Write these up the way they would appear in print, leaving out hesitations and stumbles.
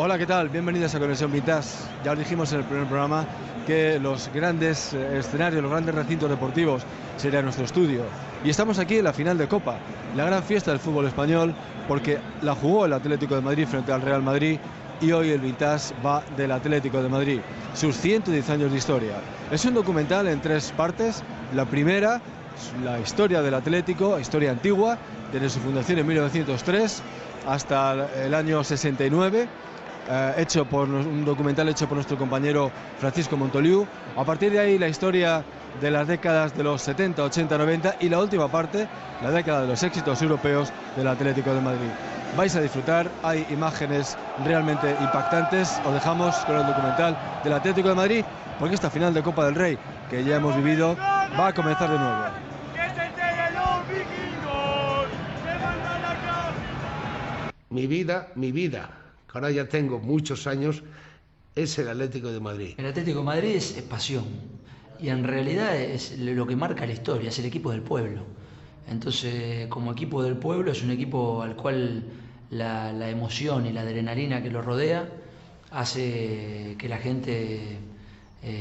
Hola, ¿qué tal? Bienvenidos a Conexión Vintage. Ya os dijimos en el primer programa que los grandes escenarios, los grandes recintos deportivos sería nuestro estudio. Y estamos aquí en la final de Copa, la gran fiesta del fútbol español, porque la jugó el Atlético de Madrid frente al Real Madrid y hoy el Vintage va del Atlético de Madrid, sus 110 años de historia. Es un documental en 3 partes. La primera, la historia del Atlético, historia antigua, desde su fundación en 1903 hasta el año 69. Hecho por un documental hecho por nuestro compañero Francisco Montoliu. A partir de ahí la historia de las décadas de los 70, 80, 90 y la última parte, la década de los éxitos europeos del Atlético de Madrid. Vais a disfrutar, hay imágenes realmente impactantes. Os dejamos con el documental del Atlético de Madrid, porque esta final de Copa del Rey que ya hemos vivido va a comenzar de nuevo. Mi vida, que ahora ya tengo muchos años, es el Atlético de Madrid. El Atlético de Madrid es pasión, y en realidad es lo que marca la historia, es el equipo del pueblo. Entonces, como equipo del pueblo, es un equipo al cual la emoción y la adrenalina que lo rodea hace que la gente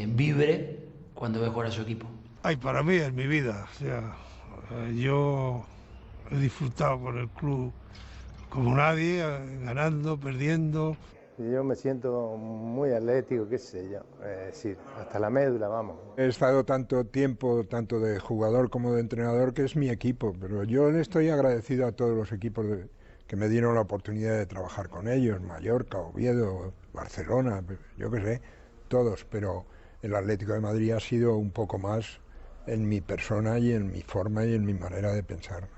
vibre cuando ve jugar a su equipo. Ay, para mí es mi vida. O sea, yo he disfrutado con el club como nadie, ganando, perdiendo. Yo me siento muy atlético, qué sé yo, es decir, hasta la médula, vamos. He estado tanto tiempo, tanto de jugador como de entrenador, que es mi equipo, pero yo le estoy agradecido a todos los equipos que me dieron la oportunidad de trabajar con ellos, Mallorca, Oviedo, Barcelona, yo qué sé, todos, pero el Atlético de Madrid ha sido un poco más en mi persona y en mi forma y en mi manera de pensar.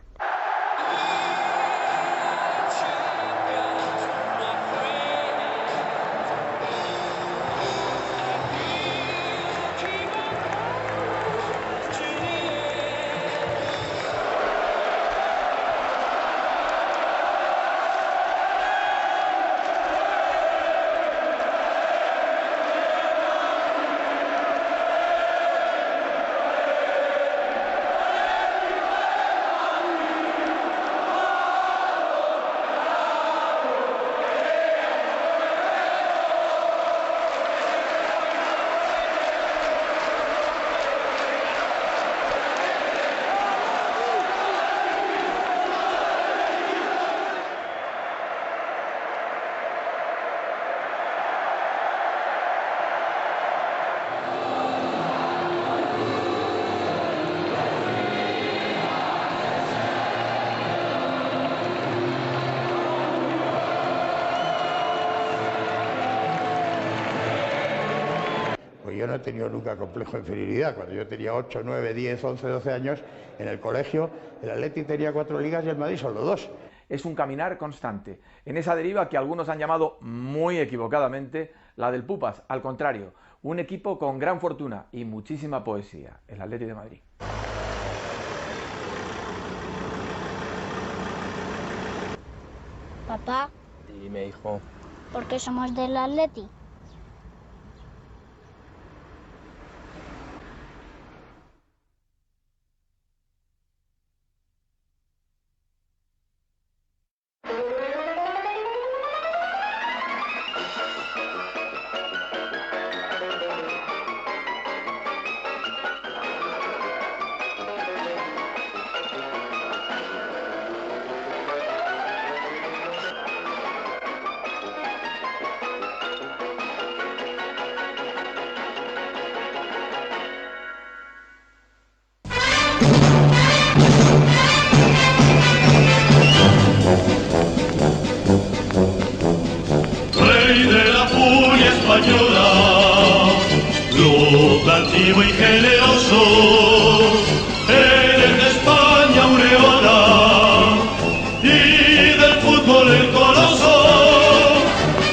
Yo no he tenido nunca complejo de inferioridad. Cuando yo tenía 8, 9, 10, 11, 12 años, en el colegio, el Atleti tenía 4 ligas y el Madrid solo 2. Es un caminar constante, en esa deriva que algunos han llamado muy equivocadamente la del Pupas. Al contrario, un equipo con gran fortuna y muchísima poesía, el Atleti de Madrid. Papá. Dime, hijo. ¿Por qué somos del Atleti? Club antiguo y generoso, eres de España aureola y del fútbol el coloso,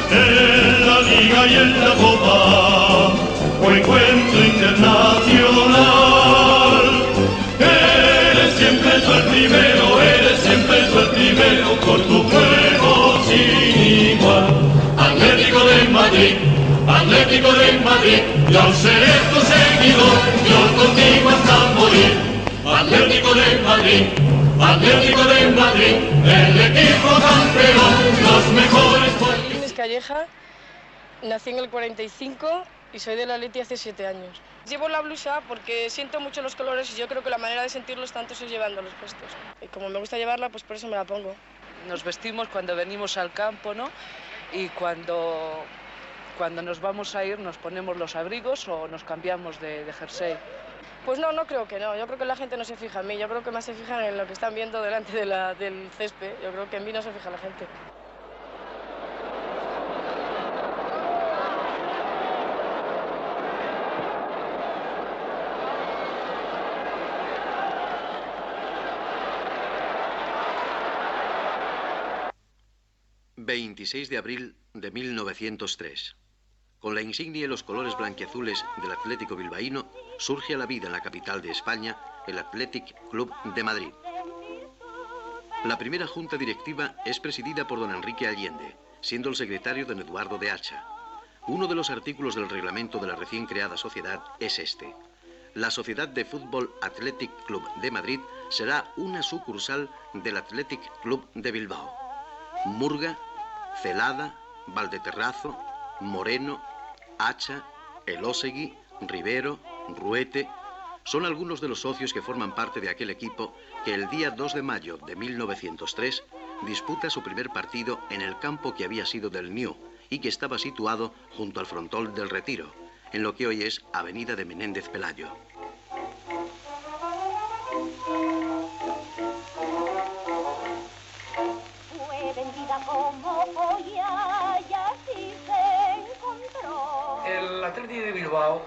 en la liga y en la copa, o encuentro internacional. Eres siempre tú el primero, eres siempre tú el primero, por tu juego sin igual. Atlético de Madrid, Atlético de Madrid, yo seré tu seguidor, yo contigo hasta morir. Atlético de Madrid, Atlético de Madrid, el equipo campeón, los mejores. Tienes que Calleja, nací en el 45 y soy del Atleti hace 7 años. Llevo la blusa porque siento mucho los colores y yo creo que la manera de sentirlos tanto es llevándolos puestos. Y como me gusta llevarla, pues por eso me la pongo. Nos vestimos cuando venimos al campo, ¿no? Y cuando nos vamos a ir nos ponemos los abrigos o nos cambiamos de jersey. Pues no creo que no. Yo creo que la gente no se fija en mí. Yo creo que más se fijan en lo que están viendo delante del césped. Yo creo que en mí no se fija la gente. ...26 de abril de 1903... Con la insignia y los colores blanquiazules del Atlético Bilbaíno, surge a la vida en la capital de España el Athletic Club de Madrid. La primera junta directiva es presidida por don Enrique Allende, siendo el secretario don Eduardo de Hacha. Uno de los artículos del reglamento de la recién creada sociedad es este: la Sociedad de Fútbol Athletic Club de Madrid será una sucursal del Athletic Club de Bilbao. Murga, Celada, Valdeterrazo, Moreno, Hacha, Elósegui, Rivero, Ruete, son algunos de los socios que forman parte de aquel equipo que el día 2 de mayo de 1903 disputa su primer partido en el campo que había sido del New y que estaba situado junto al frontón del Retiro, en lo que hoy es Avenida de Menéndez Pelayo. Fue vendida como joya y así se encontró. El Athletic de Bilbao,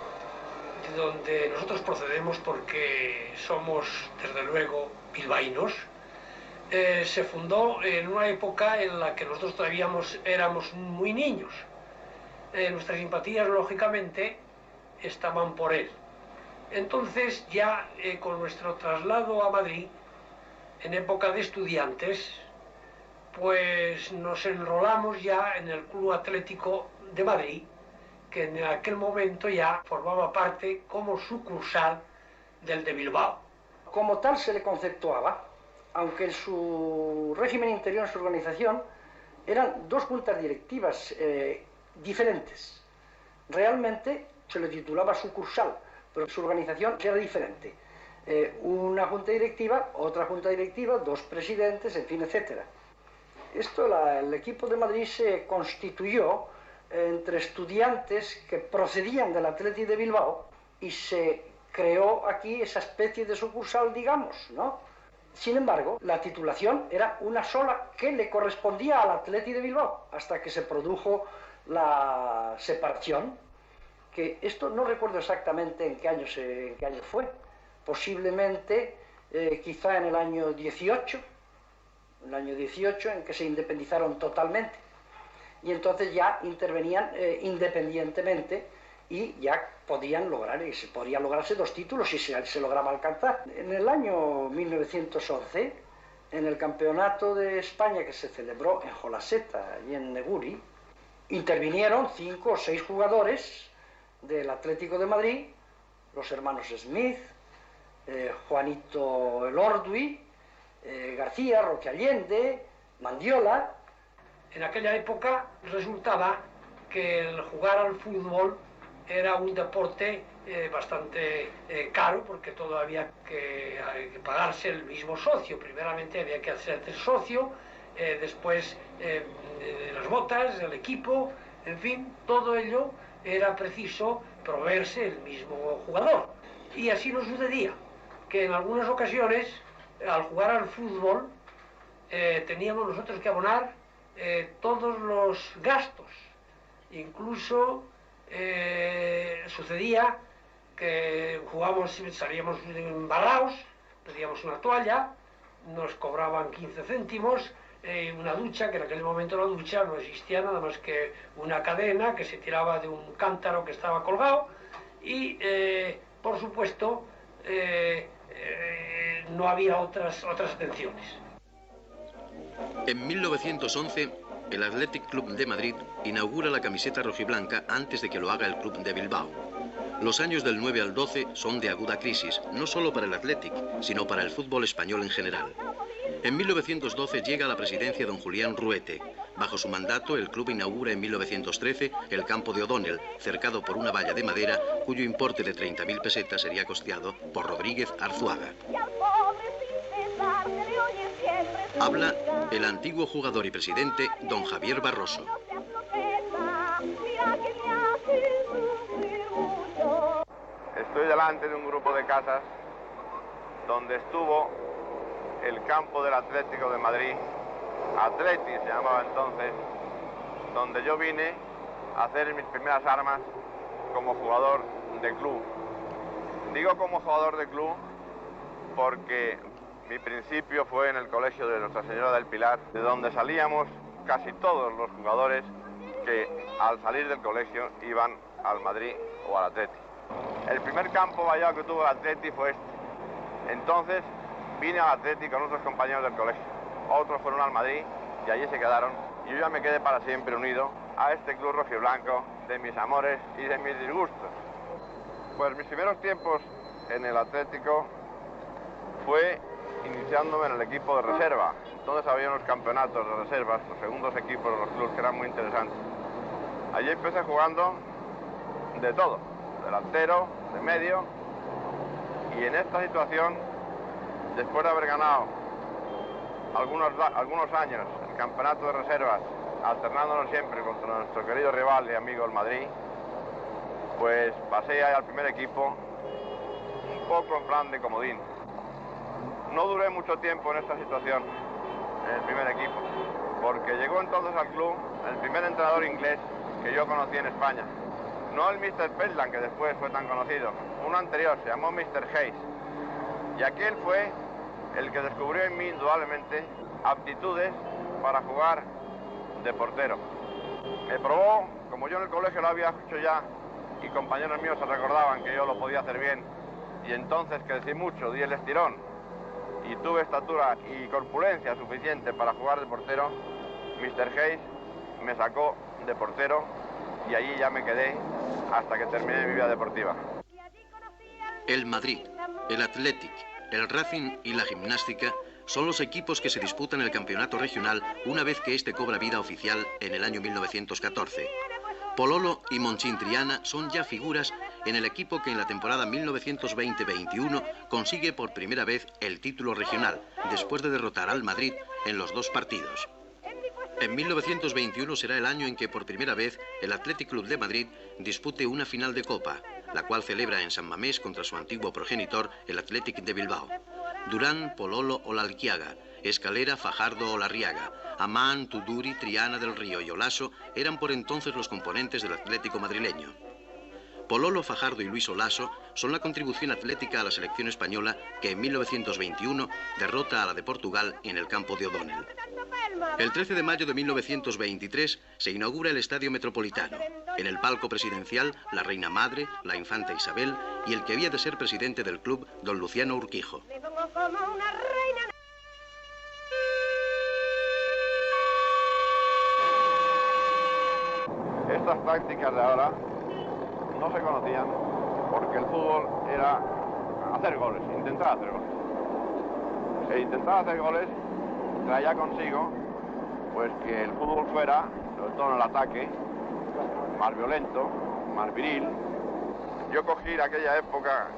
de donde nosotros procedemos porque somos, desde luego, bilbaínos, se fundó en una época en la que nosotros todavía éramos muy niños. Nuestras simpatías, lógicamente, estaban por él. Entonces, ya con nuestro traslado a Madrid, en época de estudiantes, pues nos enrolamos ya en el Club Atlético de Madrid, que en aquel momento ya formaba parte como sucursal del de Bilbao. Como tal se le conceptuaba, aunque en su régimen interior, en su organización, eran dos juntas directivas diferentes. Realmente se le titulaba sucursal, pero su organización era diferente. Una junta directiva, otra junta directiva, dos presidentes, en fin, etc. El equipo de Madrid se constituyó entre estudiantes que procedían del Athletic de Bilbao y se creó aquí esa especie de sucursal, digamos, ¿no? Sin embargo, la titulación era una sola que le correspondía al Athletic de Bilbao, hasta que se produjo la separación, que esto no recuerdo exactamente en qué año fue, posiblemente quizá en el año 18, en que se independizaron totalmente, y entonces ya intervenían independientemente y ya podían lograrse 2 títulos si se lograba alcanzar. En el año 1911, en el Campeonato de España que se celebró en Jolaseta y en Neguri, intervinieron 5 o 6 jugadores del Atlético de Madrid, los hermanos Smith, Juanito Elorduy, García, Roque Allende, Mandiola. En aquella época resultaba que el jugar al fútbol era un deporte bastante caro, porque todo había que pagarse el mismo socio. Primeramente había que hacerse socio, después las botas, el equipo, en fin, todo ello era preciso proveerse el mismo jugador. Y así nos sucedía, que en algunas ocasiones, al jugar al fútbol, teníamos nosotros que abonar todos los gastos. Incluso sucedía que salíamos embarrados, pedíamos una toalla, nos cobraban 15 céntimos, una ducha, que en aquel momento la ducha no existía nada más que una cadena que se tiraba de un cántaro que estaba colgado, y por supuesto no había otras atenciones. En 1911, el Athletic Club de Madrid inaugura la camiseta rojiblanca antes de que lo haga el Club de Bilbao. Los años del 9 al 12 son de aguda crisis, no solo para el Athletic, sino para el fútbol español en general. En 1912 llega a la presidencia don Julián Ruete. Bajo su mandato, el club inaugura en 1913 el campo de O'Donnell, cercado por una valla de madera, cuyo importe de 30.000 pesetas sería costeado por Rodríguez Arzuaga. Habla el antiguo jugador y presidente don Javier Barroso. Estoy delante de un grupo de casas donde estuvo el campo del Atlético de Madrid, Atleti se llamaba entonces, donde yo vine a hacer mis primeras armas como jugador de club. Digo como jugador de club porque mi principio fue en el colegio de Nuestra Señora del Pilar, de donde salíamos casi todos los jugadores que al salir del colegio iban al Madrid o al Atleti. El primer campo vallado que tuvo el Atleti fue este. Entonces vine al Atleti con otros compañeros del colegio. Otros fueron al Madrid y allí se quedaron. Y yo ya me quedé para siempre unido a este club rojiblanco de mis amores y de mis disgustos. Pues mis primeros tiempos en el Atlético fue iniciándome en el equipo de reserva. Entonces había unos campeonatos de reservas, los segundos equipos de los clubes, que eran muy interesantes. Allí empecé jugando de todo, delantero, de medio, y en esta situación, después de haber ganado algunos años el campeonato de reservas, alternándonos siempre contra nuestro querido rival y amigo el Madrid, pues pasé al primer equipo, un poco en plan de comodín. No duré mucho tiempo en esta situación, en el primer equipo, porque llegó entonces al club el primer entrenador inglés que yo conocí en España. No el Mr. Pentland, que después fue tan conocido, uno anterior, se llamó Mr. Hayes. Y aquel fue el que descubrió en mí indudablemente aptitudes para jugar de portero. Me probó, como yo en el colegio lo había hecho ya, y compañeros míos se recordaban que yo lo podía hacer bien, y entonces crecí mucho, di el estirón, y tuve estatura y corpulencia suficiente para jugar de portero. Mr. Hayes me sacó de portero y allí ya me quedé hasta que terminé mi vida deportiva. El Madrid, el Athletic, el Racing y la Gimnástica son los equipos que se disputan el campeonato regional una vez que este cobra vida oficial en el año 1914. Pololo y Monchín Triana son ya figuras en el equipo que en la temporada 1920-21 consigue por primera vez el título regional, después de derrotar al Madrid en los dos partidos. En 1921 será el año en que por primera vez el Athletic Club de Madrid dispute una final de Copa, la cual celebra en San Mamés contra su antiguo progenitor, el Athletic de Bilbao. Durán, Pololo o Lalquiaga, Escalera, Fajardo o Larriaga, Amán, Tuduri, Triana del Río y Olaso eran por entonces los componentes del Atlético madrileño. Pololo, Fajardo y Luis Olaso son la contribución atlética a la selección española que en 1921 derrota a la de Portugal en el campo de O'Donnell. El 13 de mayo de 1923 se inaugura el Estadio Metropolitano. En el palco presidencial, la reina madre, la infanta Isabel y el que había de ser presidente del club, don Luciano Urquijo. Estas prácticas de ahora no se conocían porque el fútbol era hacer goles, intentar hacer goles. E intentar hacer goles traía consigo pues que el fútbol fuera, sobre todo en el ataque, más violento, más viril. Yo cogí en aquella época,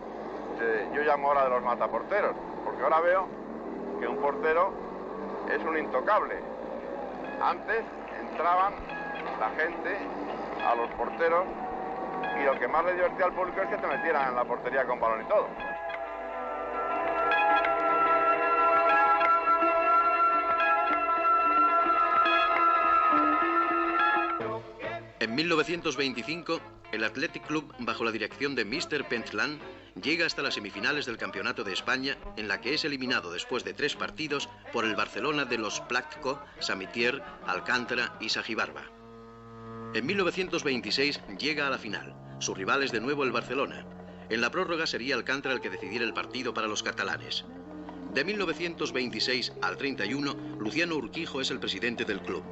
yo llamo ahora de los mataporteros, porque ahora veo que un portero es un intocable. Antes entraban la gente a los porteros y lo que más le divertía al público es que te metieran en la portería con balón y todo. En 1925, el Athletic Club, bajo la dirección de Mr. Pentland, llega hasta las semifinales del Campeonato de España, en la que es eliminado después de 3 partidos por el Barcelona de los Platco, Samitier, Alcántara y Sagibarba. En 1926 llega a la final. Su rival es de nuevo el Barcelona. En la prórroga sería Alcántara el que decidiera el partido para los catalanes. De 1926 al 31, Luciano Urquijo es el presidente del club.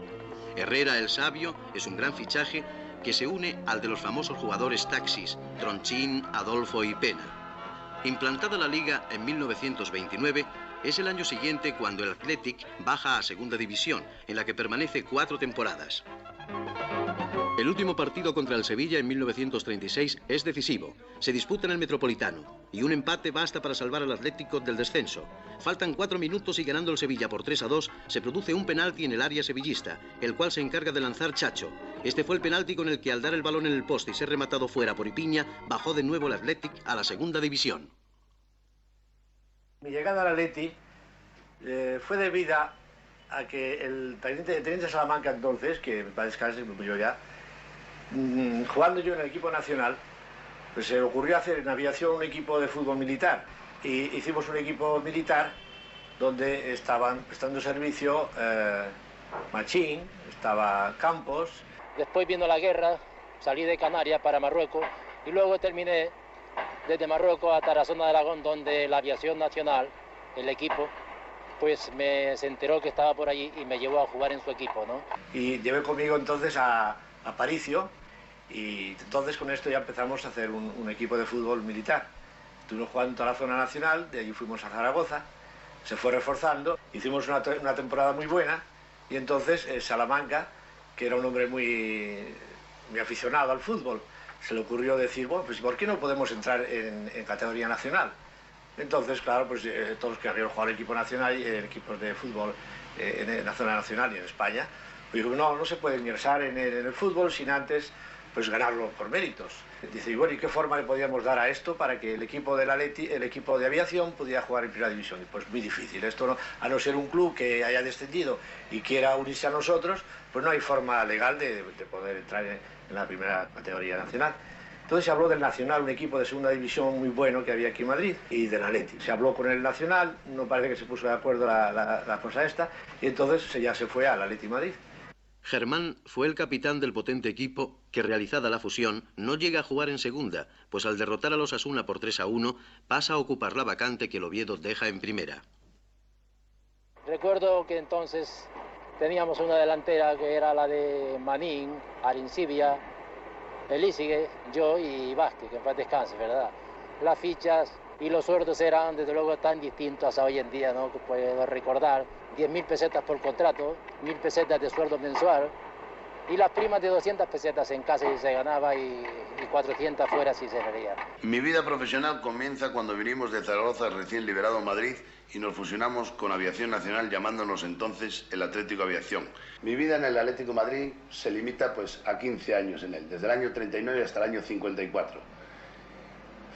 Herrera el Sabio es un gran fichaje que se une al de los famosos jugadores Taxis, Tronchín, Adolfo y Pena. Implantada la liga en 1929, Es el año siguiente cuando el Athletic baja a Segunda División, en la que permanece 4 temporadas. El último partido contra el Sevilla en 1936 es decisivo. Se disputa en el Metropolitano y un empate basta para salvar al Atlético del descenso. Faltan 4 minutos y ganando el Sevilla por 3-2 se produce un penalti en el área sevillista, el cual se encarga de lanzar Chacho. Este fue el penalti con el que al dar el balón en el poste y ser rematado fuera por Ipiña, bajó de nuevo el Athletic a la Segunda División. Mi llegada al Atleti fue debida a que el teniente Salamanca entonces, que para descansar me yo ya, jugando yo en el equipo nacional, pues se ocurrió hacer en aviación un equipo de fútbol militar. Y hicimos un equipo militar donde estaban prestando servicio Machín, estaba Campos. Después vino la guerra, salí de Canarias para Marruecos y luego terminé desde Marruecos hasta la zona de Aragón, donde la aviación nacional, el equipo, pues se enteró que estaba por allí y me llevó a jugar en su equipo, ¿no? Y llevé conmigo entonces a Aparicio y entonces con esto ya empezamos a hacer un equipo de fútbol militar. Estuvimos jugando en toda la zona nacional, de allí fuimos a Zaragoza, se fue reforzando, hicimos una temporada muy buena y entonces Salamanca, que era un hombre muy aficionado al fútbol, se le ocurrió decir, bueno, pues ¿por qué no podemos entrar en categoría nacional? Entonces, claro, pues todos los que habían jugado en equipo nacional y en equipos de fútbol en la zona nacional y en España, pues digo, no se puede ingresar en el fútbol sin antes pues ganarlo por méritos. Dice, y bueno, ¿y qué forma le podíamos dar a esto para que el equipo del Atleti, el equipo de aviación, pudiera jugar en primera división? Y pues muy difícil, esto no, a no ser un club que haya descendido y quiera unirse a nosotros, pues no hay forma legal de poder entrar en la primera categoría nacional. Entonces se habló del Nacional, un equipo de segunda división muy bueno que había aquí en Madrid, y del Atleti. Se habló con el Nacional, no parece que se puso de acuerdo la cosa esta, y entonces ya se fue al Atleti Madrid. Germán fue el capitán del potente equipo que, realizada la fusión, no llega a jugar en segunda, pues al derrotar a los Osasuna por 3-1, pasa a ocupar la vacante que el Oviedo deja en primera. Recuerdo que entonces teníamos una delantera que era la de Manín, Arincibia, Elísigue, yo y Vázquez, que en paz descanse, ¿verdad? Las fichas y los sueldos eran, desde luego, tan distintos a hoy en día, ¿no? Que puedo recordar, 10.000 pesetas por contrato, 1.000 pesetas de sueldo mensual, y las primas de 200 pesetas en casa si se ganaba y 400 fuera si se veía. Mi vida profesional comienza cuando vinimos de Zaragoza, recién liberado en Madrid, y nos fusionamos con Aviación Nacional, llamándonos entonces el Atlético Aviación. Mi vida en el Atlético Madrid se limita pues a 15 años en él, desde el año 39 hasta el año 54.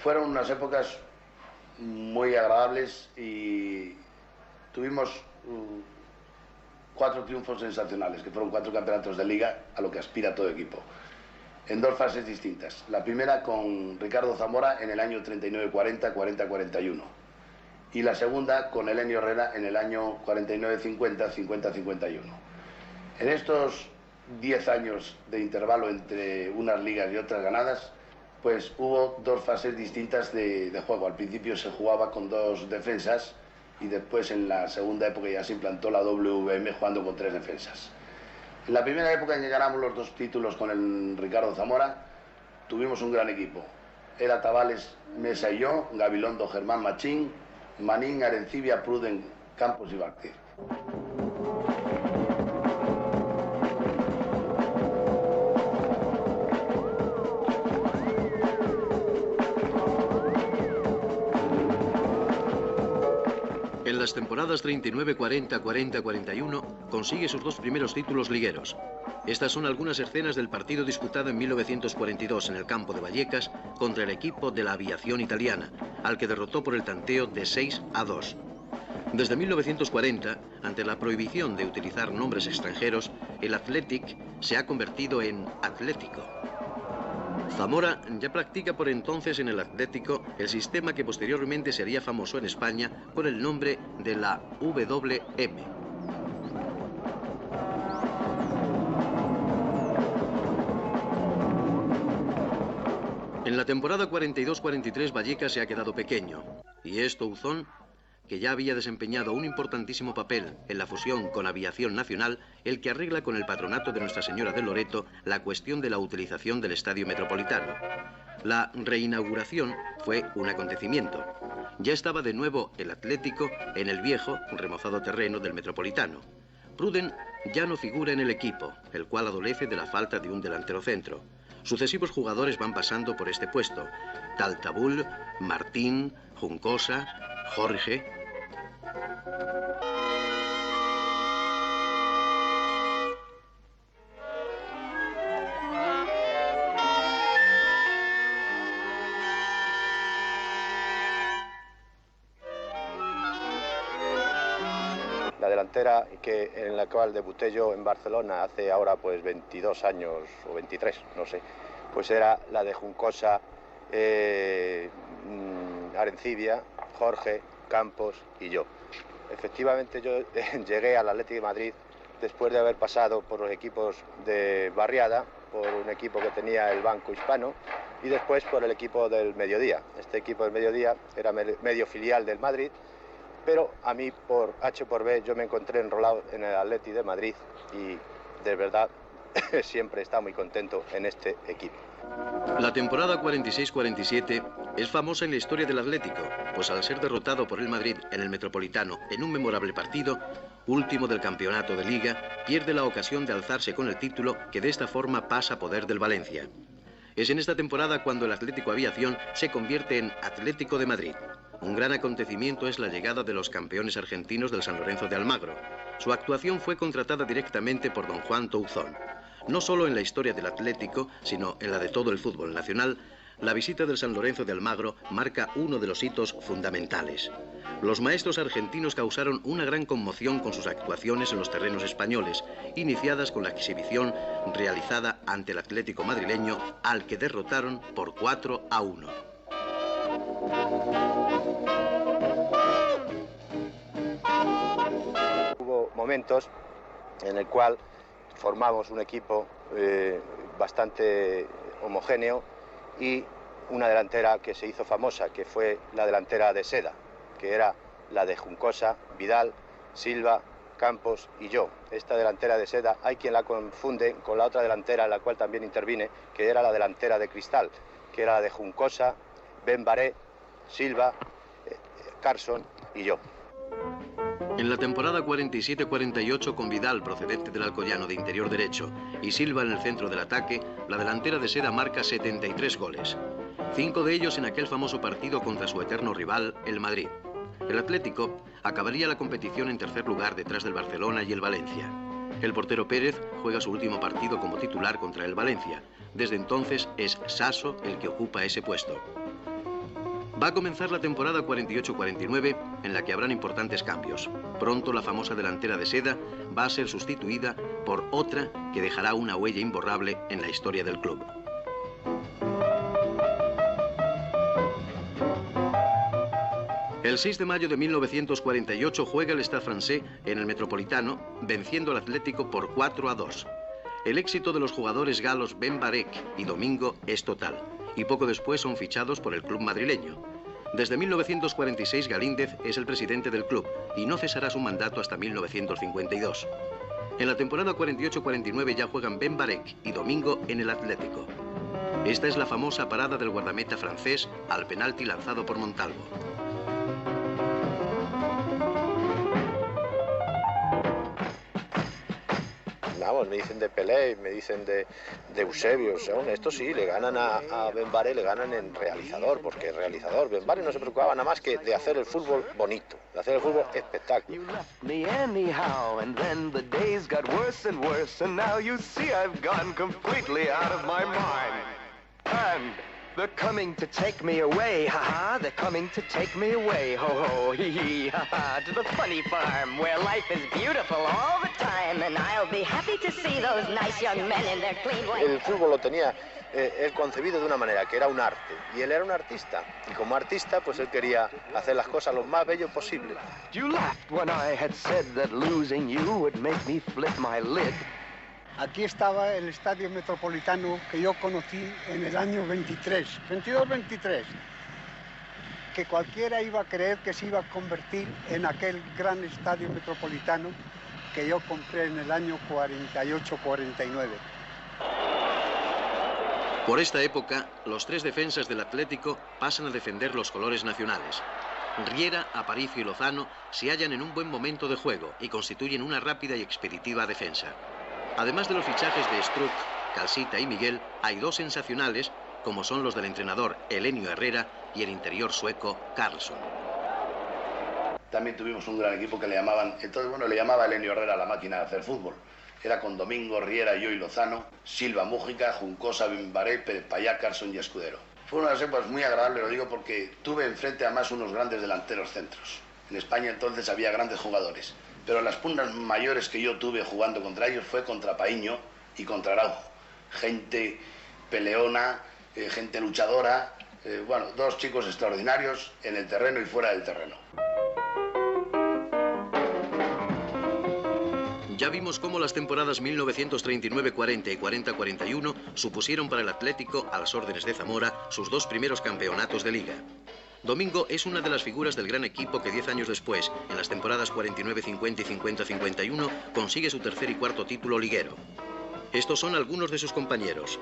Fueron unas épocas muy agradables y tuvimos 4 triunfos sensacionales, que fueron 4 campeonatos de liga, a lo que aspira todo equipo, en 2 fases distintas. La primera con Ricardo Zamora en el año 39-40, 40-41. Y la segunda con Elenio Herrera en el año 49-50, 50-51. En estos 10 años de intervalo entre unas ligas y otras ganadas, pues hubo 2 fases distintas de juego. Al principio se jugaba con 2 defensas y después en la segunda época ya se implantó la WM jugando con 3 defensas. En la primera época en que ganamos los 2 títulos con el Ricardo Zamora, tuvimos un gran equipo. Era Tabales, Mesa y yo, Gabilondo, Germán, Machín, Manín, Arencibia, Pruden, Campos y Vázquez. En las temporadas 39-40, 40-41 consigue sus 2 primeros títulos ligueros. Estas son algunas escenas del partido disputado en 1942 en el campo de Vallecas contra el equipo de la aviación italiana, al que derrotó por el tanteo de 6-2. Desde 1940, ante la prohibición de utilizar nombres extranjeros, el Athletic se ha convertido en Atlético. Zamora ya practica por entonces en el Atlético el sistema que posteriormente sería famoso en España con el nombre de la WM. En la temporada 42-43 Vallecas se ha quedado pequeño, y es Touzón, que ya había desempeñado un importantísimo papel en la fusión con Aviación Nacional, el que arregla con el patronato de Nuestra Señora de Loreto la cuestión de la utilización del Estadio Metropolitano. La reinauguración fue un acontecimiento. ya estaba de nuevo el Atlético en el viejo, remozado terreno del Metropolitano. Pruden ya no figura en el equipo, el cual adolece de la falta de un delantero centro. Sucesivos jugadores van pasando por este puesto: Taltabul, Martín, Juncosa, Jorge. La delantera en la cual debuté yo en Barcelona hace ahora pues 22 años o 23, no sé, pues era la de Juncosa, Arencibia, Jorge, Campos y yo. Efectivamente yo llegué al Atlético de Madrid después de haber pasado por los equipos de Barriada, por un equipo que tenía el Banco Hispano y después por el equipo del Mediodía. Este equipo del Mediodía era medio filial del Madrid, pero a mí por H por B yo me encontré enrolado en el Atleti de Madrid y de verdad siempre he estado muy contento en este equipo. La temporada 46-47 es famosa en la historia del Atlético, pues al ser derrotado por el Madrid en el Metropolitano en un memorable partido, último del campeonato de Liga, pierde la ocasión de alzarse con el título, que de esta forma pasa a poder del Valencia. Es en esta temporada cuando el Atlético Aviación se convierte en Atlético de Madrid. Un gran acontecimiento es la llegada de los campeones argentinos del San Lorenzo de Almagro. Su actuación fue contratada directamente por don Juan Touzón. No solo en la historia del Atlético, sino en la de todo el fútbol nacional, la visita del San Lorenzo de Almagro marca uno de los hitos fundamentales. Los maestros argentinos causaron una gran conmoción con sus actuaciones en los terrenos españoles, iniciadas con la exhibición realizada ante el Atlético madrileño, al que derrotaron por 4-1. Hubo momentos en el cual formamos un equipo bastante homogéneo y una delantera que se hizo famosa, que fue la delantera de seda, que era la de Juncosa, Vidal, Silva, Campos y yo. Esta delantera de seda hay quien la confunde con la otra delantera en la cual también intervine, que era la delantera de cristal, que era la de Juncosa, Ben Baré, Silva, Carson y yo. En la temporada 47-48, con Vidal procedente del Alcoyano de interior derecho y Silva en el centro del ataque, la delantera de seda marca 73 goles. 5 de ellos en aquel famoso partido contra su eterno rival, el Madrid. El Atlético acabaría la competición en tercer lugar detrás del Barcelona y el Valencia. El portero Pérez juega su último partido como titular contra el Valencia. Desde entonces es Sasso el que ocupa ese puesto. Va a comenzar la temporada 48-49, en la que habrán importantes cambios. Pronto la famosa delantera de seda va a ser sustituida por otra que dejará una huella imborrable en la historia del club. El 6 de mayo de 1948 juega el Stade Français en el Metropolitano, venciendo al Atlético por 4-2. El éxito de los jugadores galos Ben Barek y Domingo es total, y poco después son fichados por el club madrileño. Desde 1946 Galíndez es el presidente del club y no cesará su mandato hasta 1952. En la temporada 48-49 ya juegan Ben Barek y Domingo en el Atlético. Esta es la famosa parada del guardameta francés al penalti lanzado por Montalvo. Vamos, me dicen de Pelé, me dicen de Eusebio, esto sí, le ganan a Ben Baré, le ganan en realizador, porque realizador, Ben Baré no se preocupaba nada más que de hacer el fútbol bonito, de hacer el fútbol espectáculo. They're coming to take me away, ha-ha, they're coming to take me away, ho-ho, hee-hee, ha-ha, to the funny farm, where life is beautiful all the time, and I'll be happy to see those nice young men in their clean white... El fútbol lo tenía él concebido de una manera, que era un arte, y él era un artista, y como artista, pues él quería hacer las cosas lo más bello posible. You laughed when I had said that losing you would make me flip my lid. Aquí estaba el Estadio Metropolitano que yo conocí en el año 22-23, que cualquiera iba a creer que se iba a convertir en aquel gran Estadio Metropolitano que yo compré en el año 48-49. Por esta época, los tres defensas del Atlético pasan a defender los colores nacionales. Riera, Aparicio y Lozano se hallan en un buen momento de juego y constituyen una rápida y expeditiva defensa. Además de los fichajes de Struck, Calcita y Miguel, hay dos sensacionales, como son los del entrenador Helenio Herrera y el interior sueco Karlsson. También tuvimos un gran equipo que le llamaban, entonces bueno, le llamaba Helenio Herrera la máquina de hacer fútbol. Era con Domingo, Riera, yo y Lozano, Silva, Mújica, Juncosa, Bimbaré, Pérez Payá, Karlsson y Escudero. Fue una de las épocas muy agradables, lo digo porque tuve enfrente además unos grandes delanteros centros. En España entonces había grandes jugadores, pero las puntas mayores que yo tuve jugando contra ellos fue contra Paíño y contra Araujo. Gente peleona, gente luchadora, bueno, dos chicos extraordinarios en el terreno y fuera del terreno. Ya vimos cómo las temporadas 1939-40 y 40-41 supusieron para el Atlético, a las órdenes de Zamora, sus dos primeros campeonatos de Liga. Domingo es una de las figuras del gran equipo que 10 años después, en las temporadas 49-50 y 50-51, consigue su tercer y cuarto título liguero. Estos son algunos de sus compañeros.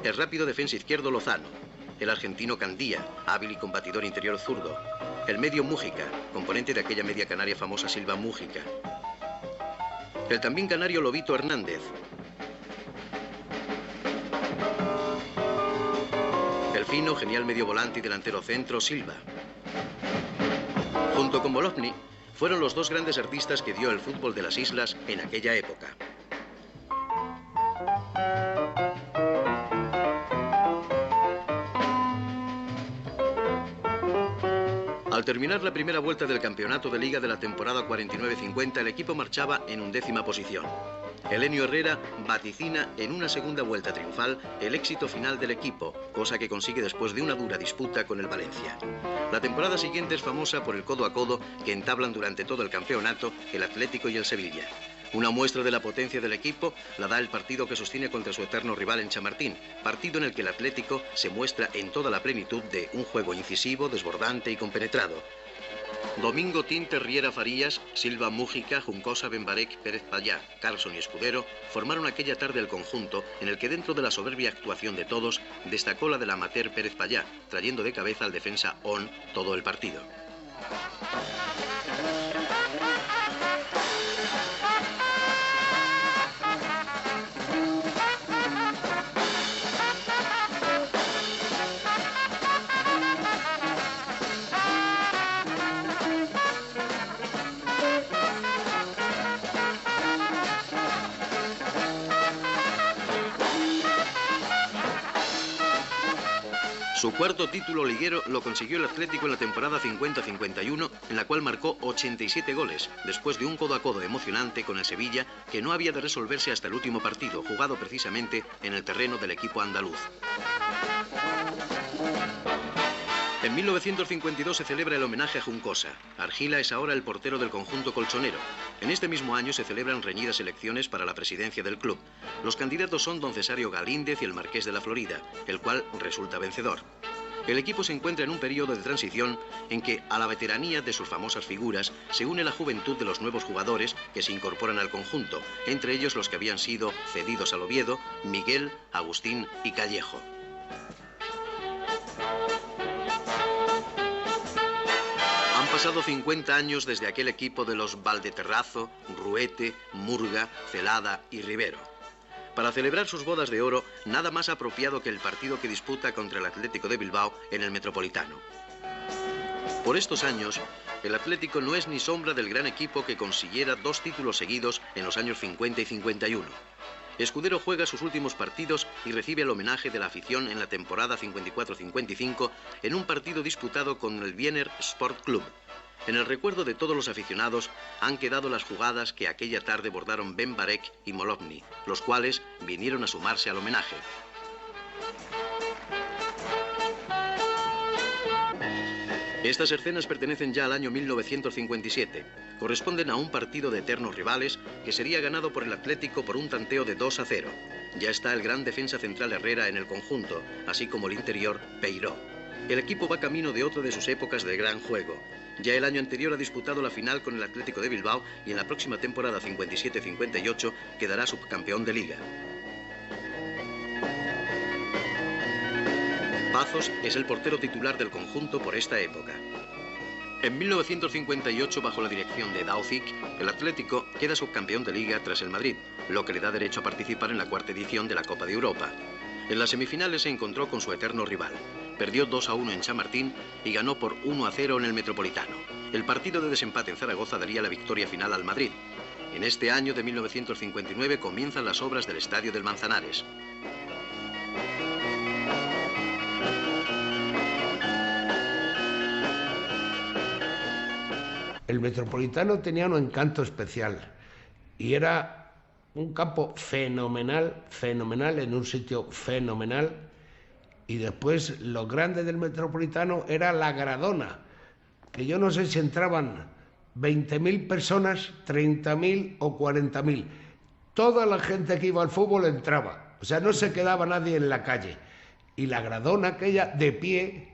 El rápido defensa izquierdo Lozano, el argentino Candía, hábil y combatidor interior zurdo, el medio Mújica, componente de aquella media canaria famosa Silva Mújica, el también canario Lobito Hernández, el fino, genial medio volante y delantero centro Silva. Junto con Bolovny, fueron los dos grandes artistas que dio el fútbol de las islas en aquella época. Al terminar la primera vuelta del campeonato de Liga de la temporada 49-50, el equipo marchaba en 11ª posición. Helenio Herrera vaticina en una segunda vuelta triunfal el éxito final del equipo, cosa que consigue después de una dura disputa con el Valencia. La temporada siguiente es famosa por el codo a codo que entablan durante todo el campeonato el Atlético y el Sevilla. Una muestra de la potencia del equipo la da el partido que sostiene contra su eterno rival en Chamartín, partido en el que el Atlético se muestra en toda la plenitud de un juego incisivo, desbordante y compenetrado. Domingo, Tinte, Riera, Farías, Silva, Mújica, Juncosa, Bembarek, Pérez Payá, Karlsson y Escudero formaron aquella tarde el conjunto en el que dentro de la soberbia actuación de todos destacó la del amateur Pérez Payá, trayendo de cabeza al defensa On todo el partido. Su cuarto título liguero lo consiguió el Atlético en la temporada 50-51, en la cual marcó 87 goles, después de un codo a codo emocionante con el Sevilla, que no había de resolverse hasta el último partido, jugado precisamente en el terreno del equipo andaluz. En 1952 se celebra el homenaje a Juncosa. Argila es ahora el portero del conjunto colchonero. En este mismo año se celebran reñidas elecciones para la presidencia del club. Los candidatos son don Cesario Galíndez y el Marqués de la Florida, el cual resulta vencedor. El equipo se encuentra en un periodo de transición en que a la veteranía de sus famosas figuras se une la juventud de los nuevos jugadores que se incorporan al conjunto, entre ellos los que habían sido cedidos al Oviedo, Miguel, Agustín y Callejo. Han pasado 50 años desde aquel equipo de los Valdeterrazo, Ruete, Murga, Celada y Rivero. Para celebrar sus bodas de oro, nada más apropiado que el partido que disputa contra el Atlético de Bilbao en el Metropolitano. Por estos años, el Atlético no es ni sombra del gran equipo que consiguiera 2 títulos seguidos en los años 50 y 51. Escudero juega sus últimos partidos y recibe el homenaje de la afición en la temporada 54-55 en un partido disputado con el Wiener Sport Club. En el recuerdo de todos los aficionados han quedado las jugadas que aquella tarde bordaron Bembarek y Bolovny, los cuales vinieron a sumarse al homenaje. Estas escenas pertenecen ya al año 1957. Corresponden a un partido de eternos rivales que sería ganado por el Atlético por un tanteo de 2-0. Ya está el gran defensa central Herrera en el conjunto, así como el interior Peiró. El equipo va camino de otra de sus épocas de gran juego. Ya el año anterior ha disputado la final con el Atlético de Bilbao y en la próxima temporada 57-58 quedará subcampeón de Liga. Pazos es el portero titular del conjunto por esta época. En 1958, bajo la dirección de Dauzic, el Atlético queda subcampeón de Liga tras el Madrid, lo que le da derecho a participar en la cuarta edición de la Copa de Europa. En las semifinales se encontró con su eterno rival. Perdió 2-1 en Chamartín y ganó por 1-0 en el Metropolitano. El partido de desempate en Zaragoza daría la victoria final al Madrid. En este año de 1959 comienzan las obras del Estadio del Manzanares. El Metropolitano tenía un encanto especial y era un campo fenomenal, en un sitio fenomenal. Y después lo grande del Metropolitano era la Gradona, que yo no sé si entraban 20.000 personas, 30.000 o 40.000. Toda la gente que iba al fútbol entraba, o sea, no se quedaba nadie en la calle. Y la Gradona, aquella de pie,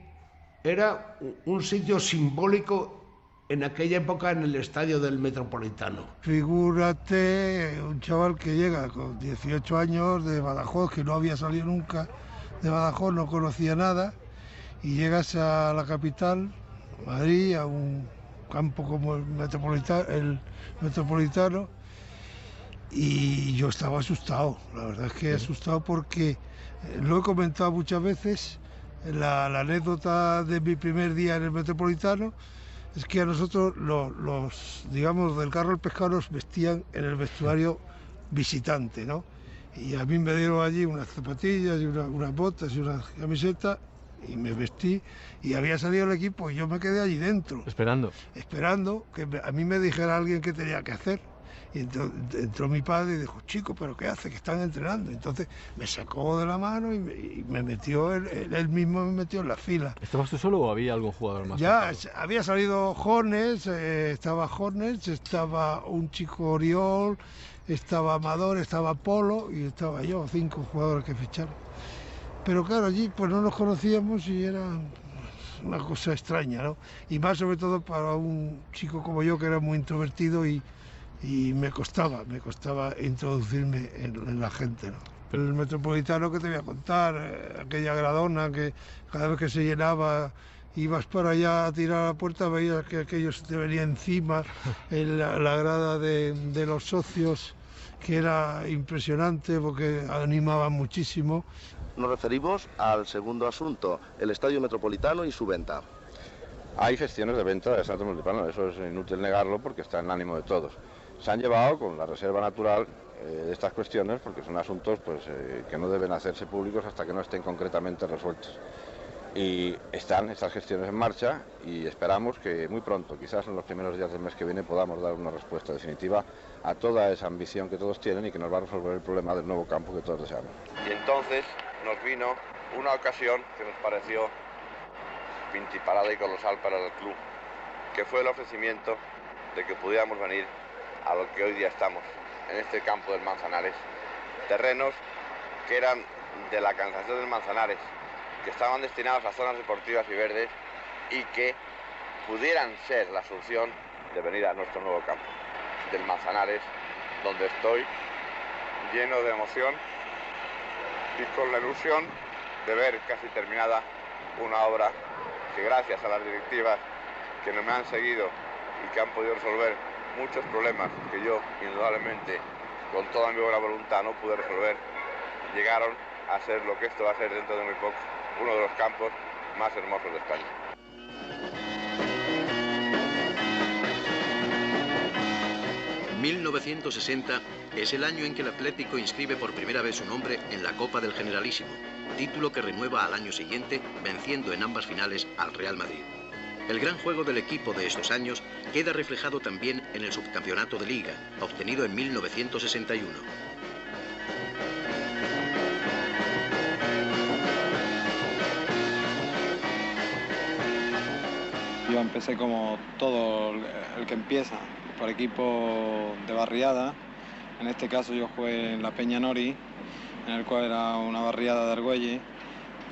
era un sitio simbólico en aquella época en el estadio del Metropolitano. Figúrate un chaval que llega con 18 años de Badajoz, que no había salido nunca de Badajoz, no conocía nada, y llegas a la capital, Madrid, a un campo como el Metropolitano, y yo estaba asustado, la verdad es que asustado porque lo he comentado muchas veces, la anécdota de mi primer día en el Metropolitano. Es que a nosotros los digamos, del carro del pescado nos vestían en el vestuario visitante, ¿no? Y a mí me dieron allí unas zapatillas y unas botas y una camiseta y me vestí y había salido el equipo y yo me quedé allí dentro. Esperando que a mí me dijera alguien qué tenía que hacer. Y entró mi padre y dijo, chico, ¿pero qué hace? Que están entrenando. Entonces me sacó de la mano y me metió, él mismo me metió en la fila. ¿Estabas tú solo o había algún jugador más? Ya, había salido Hornes, estaba un chico Oriol, estaba Amador, estaba Polo y estaba yo, 5 jugadores que ficharon. Pero claro, allí pues no nos conocíamos y era una cosa extraña, ¿no? Y más sobre todo para un chico como yo que era muy introvertido y me costaba introducirme en la gente, ¿no? El Metropolitano, que te voy a contar, aquella Gradona que cada vez que se llenaba ibas para allá a tirar a la puerta, veías que aquello se te venía encima, la grada de los socios, que era impresionante porque animaban muchísimo. Nos referimos al segundo asunto, el Estadio Metropolitano y su venta. Hay gestiones de venta del Estadio Metropolitano, eso es inútil negarlo porque está en el ánimo de todos. Se han llevado con la reserva natural de estas cuestiones porque son asuntos que no deben hacerse públicos hasta que no estén concretamente resueltos. Y están estas gestiones en marcha y esperamos que muy pronto, quizás en los primeros días del mes que viene, podamos dar una respuesta definitiva a toda esa ambición que todos tienen y que nos va a resolver el problema del nuevo campo que todos deseamos. Y entonces nos vino una ocasión que nos pareció pintiparada y colosal para el club, que fue el ofrecimiento de que pudiéramos venir a lo que hoy día estamos, en este campo del Manzanares. Terrenos que eran de la canalización del Manzanares, que estaban destinados a zonas deportivas y verdes y que pudieran ser la solución de venir a nuestro nuevo campo del Manzanares, donde estoy lleno de emoción y con la ilusión de ver casi terminada una obra que, gracias a las directivas que no me han seguido y que han podido resolver muchos problemas que yo, indudablemente, con toda mi buena voluntad no pude resolver, llegaron a ser lo que esto va a ser dentro de muy poco, uno de los campos más hermosos de España. ...1960 es el año en que el Atlético inscribe por primera vez su nombre en la Copa del Generalísimo, título que renueva al año siguiente, venciendo en ambas finales al Real Madrid. El gran juego del equipo de estos años queda reflejado también en el subcampeonato de Liga, obtenido en 1961. Yo empecé como todo el que empieza, por equipo de barriada. En este caso yo jugué en la Peña Nori, en el cual era una barriada de Argüelles,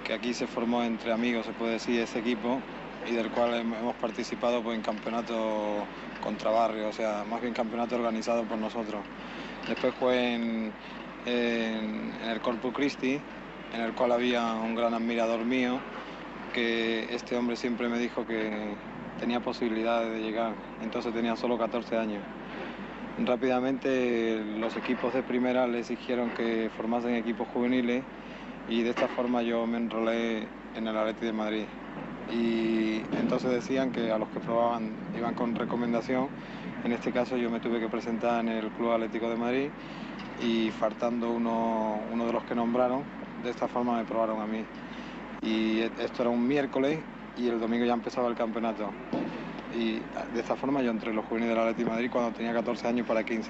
que aquí se formó entre amigos, se puede decir, ese equipo, y del cual hemos participado pues, en campeonato contra barrio, o sea, más bien campeonato organizado por nosotros. Después jugué en el Corpus Christi, en el cual había un gran admirador mío, que este hombre siempre me dijo que tenía posibilidades de llegar, entonces tenía solo 14 años. Rápidamente los equipos de primera le exigieron que formasen equipos juveniles y de esta forma yo me enrolé en el Athletic de Madrid. Y entonces decían que a los que probaban iban con recomendación. En este caso yo me tuve que presentar en el Club Atlético de Madrid y faltando uno de los que nombraron, de esta forma me probaron a mí. Y esto era un miércoles y el domingo ya empezaba el campeonato. Y de esta forma yo entré en los juveniles del Atlético de Madrid cuando tenía 14 años para 15.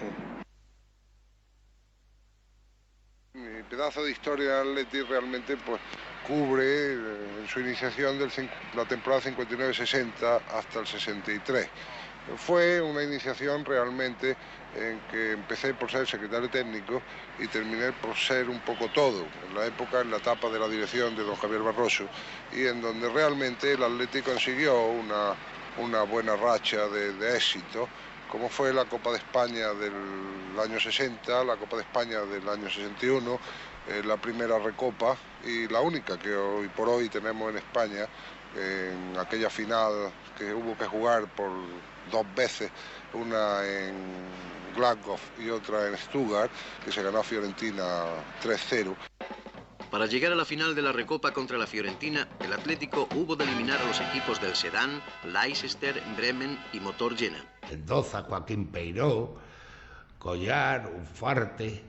Mi pedazo de historia del Athletic realmente pues cubre en su iniciación de la temporada 59-60 hasta el 63. Fue una iniciación realmente en que empecé por ser secretario técnico y terminé por ser un poco todo, en la etapa de la dirección de don Javier Barroso, y en donde realmente el Athletic consiguió una buena racha de éxito, como fue la Copa de España del año 60, la Copa de España del año 61, la primera Recopa y la única que hoy por hoy tenemos en España, en aquella final que hubo que jugar por 2 veces, una en Glasgow y otra en Stuttgart, que se ganó a Fiorentina 3-0. Para llegar a la final de la Recopa contra la Fiorentina, el Atlético hubo de eliminar a los equipos del Sedan, Leicester, Bremen y Motor Jena. Mendoza, Joaquín Peiró, Collar, Ufarte.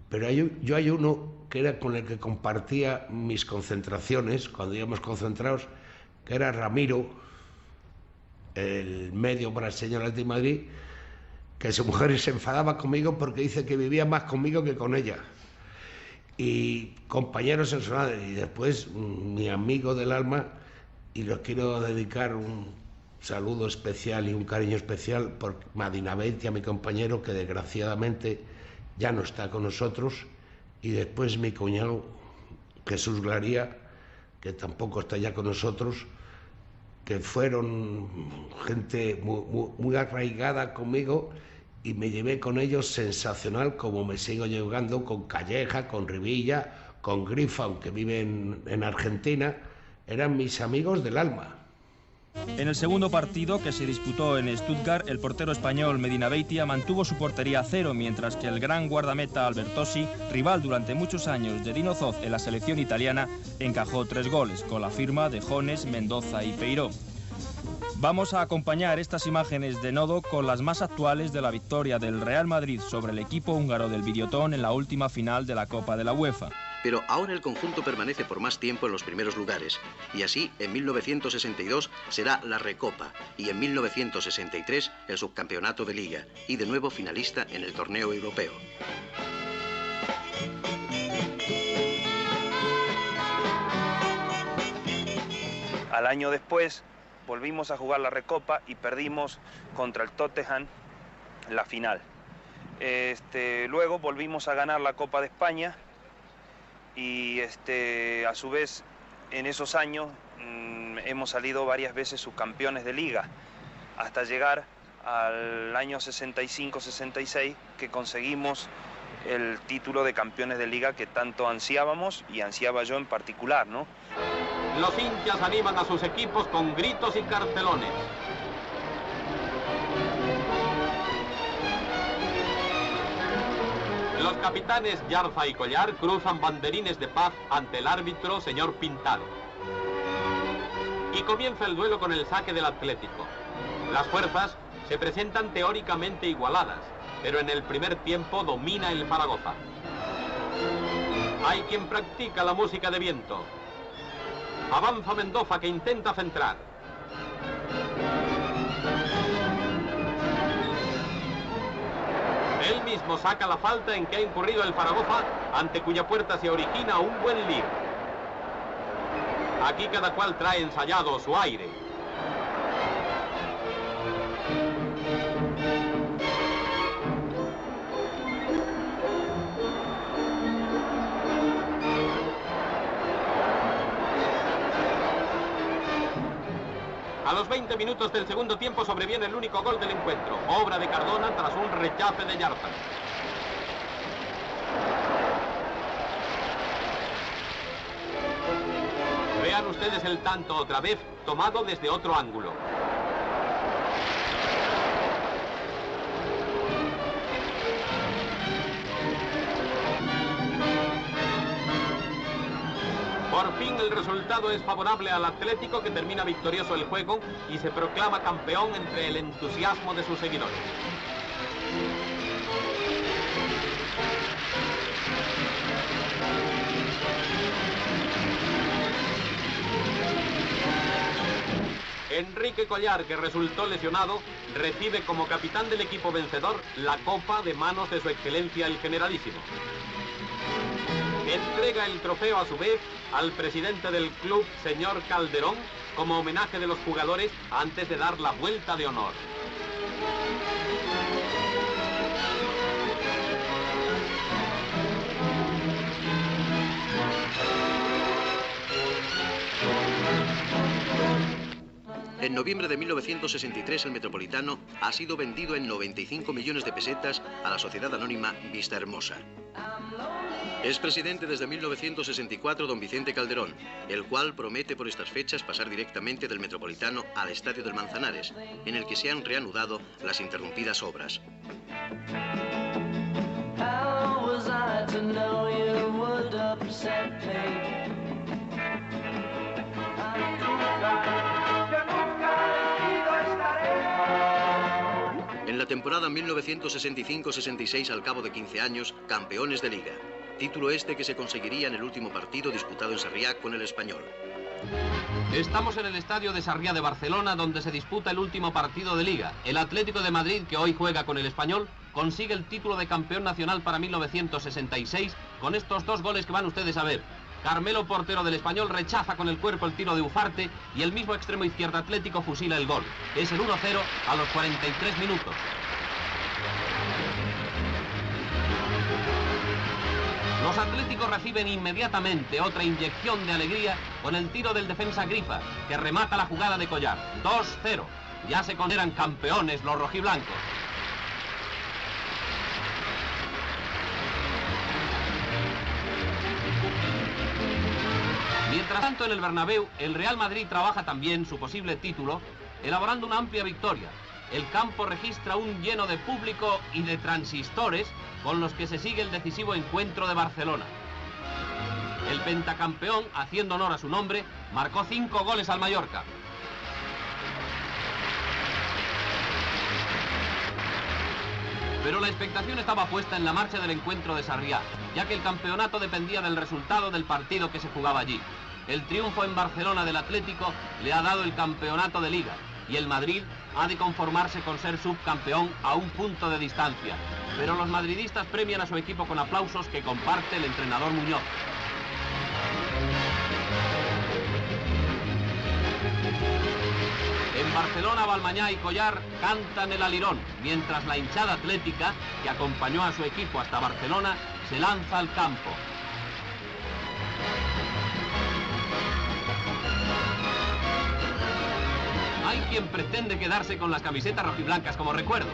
Pero yo hay uno que era con el que compartía mis concentraciones, cuando íbamos concentrados, que era Ramiro, el medio brasileño del Atlético de Madrid, que su mujer se enfadaba conmigo porque dice que vivía más conmigo que con ella. Y compañeros en su madre, y después mi amigo del alma, y les quiero dedicar un saludo especial y un cariño especial por Madinabeitia, a mi compañero, que desgraciadamente ya no está con nosotros, y después mi cuñado Jesús Glaría, que tampoco está ya con nosotros, que fueron gente muy arraigada conmigo, y me llevé con ellos sensacional, como me sigo llevando con Calleja, con Rivilla, con Grifa, aunque viven en Argentina. Eran mis amigos del alma. En el segundo partido, que se disputó en Stuttgart, el portero español Medinabeitia mantuvo su portería a 0, mientras que el gran guardameta Albertosi, rival durante muchos años de Dino Zoz en la selección italiana, encajó 3 goles, con la firma de Jones, Mendoza y Peiró. Vamos a acompañar estas imágenes de Nodo con las más actuales de la victoria del Real Madrid sobre el equipo húngaro del Videoton en la última final de la Copa de la UEFA. Pero ahora el conjunto permanece por más tiempo en los primeros lugares, y así en 1962 será la Recopa, y en 1963 el subcampeonato de Liga, y de nuevo finalista en el torneo europeo. Al año después volvimos a jugar la Recopa y perdimos contra el Tottenham la final. Luego volvimos a ganar la Copa de España y a su vez en esos años hemos salido varias veces subcampeones de Liga, hasta llegar al año 65-66 que conseguimos el título de campeones de Liga que tanto ansiábamos y ansiaba yo en particular, ¿no? Los hinchas animan a sus equipos con gritos y cartelones. Los capitanes Yarza y Collar cruzan banderines de paz ante el árbitro, señor Pintado. Y comienza el duelo con el saque del Atlético. Las fuerzas se presentan teóricamente igualadas, pero en el primer tiempo domina el Zaragoza. Hay quien practica la música de viento. Avanza Mendoza, que intenta centrar. Él mismo saca la falta en que ha incurrido el Zaragoza, ante cuya puerta se origina un buen lío. Aquí cada cual trae ensayado su aire. A los 20 minutos del segundo tiempo sobreviene el único gol del encuentro, obra de Cardona tras un rechace de Yarza. Vean ustedes el tanto otra vez, tomado desde otro ángulo. Por fin el resultado es favorable al Atlético, que termina victorioso el juego y se proclama campeón entre el entusiasmo de sus seguidores. Enrique Collar, que resultó lesionado, recibe como capitán del equipo vencedor la copa de manos de su excelencia el generalísimo. Entrega el trofeo a su vez al presidente del club, señor Calderón, como homenaje de los jugadores antes de dar la vuelta de honor. En noviembre de 1963 el Metropolitano ha sido vendido en 95 millones de pesetas a la sociedad anónima Vista Hermosa. Es presidente desde 1964 don Vicente Calderón, el cual promete por estas fechas pasar directamente del Metropolitano al Estadio del Manzanares, en el que se han reanudado las interrumpidas obras. En la temporada 1965-66, al cabo de 15 años, campeones de Liga. Título este que se conseguiría en el último partido disputado en Sarriá con el Español. Estamos en el estadio de Sarriá de Barcelona, donde se disputa el último partido de Liga. El Atlético de Madrid, que hoy juega con el Español, consigue el título de campeón nacional para 1966 con estos dos goles que van ustedes a ver. Carmelo, portero del Español, rechaza con el cuerpo el tiro de Ufarte y el mismo extremo izquierdo Atlético fusila el gol. Es el 1-0 a los 43 minutos. Los atléticos reciben inmediatamente otra inyección de alegría con el tiro del defensa Grifa, que remata la jugada de Collar. 2-0. Ya se consideran campeones los rojiblancos. Mientras tanto, en el Bernabéu, el Real Madrid trabaja también su posible título, elaborando una amplia victoria. El campo registra un lleno de público y de transistores con los que se sigue el decisivo encuentro de Barcelona. El pentacampeón, haciendo honor a su nombre, marcó 5 goles al Mallorca. Pero la expectación estaba puesta en la marcha del encuentro de Sarriá, ya que el campeonato dependía del resultado del partido que se jugaba allí. El triunfo en Barcelona del Atlético le ha dado el campeonato de Liga y el Madrid ha de conformarse con ser subcampeón a un punto de distancia. Pero los madridistas premian a su equipo con aplausos que comparte el entrenador Muñoz. En Barcelona, Balmañá y Collar cantan el alirón, mientras la hinchada atlética, que acompañó a su equipo hasta Barcelona, se lanza al campo. Hay quien pretende quedarse con las camisetas rojiblancas como recuerdo.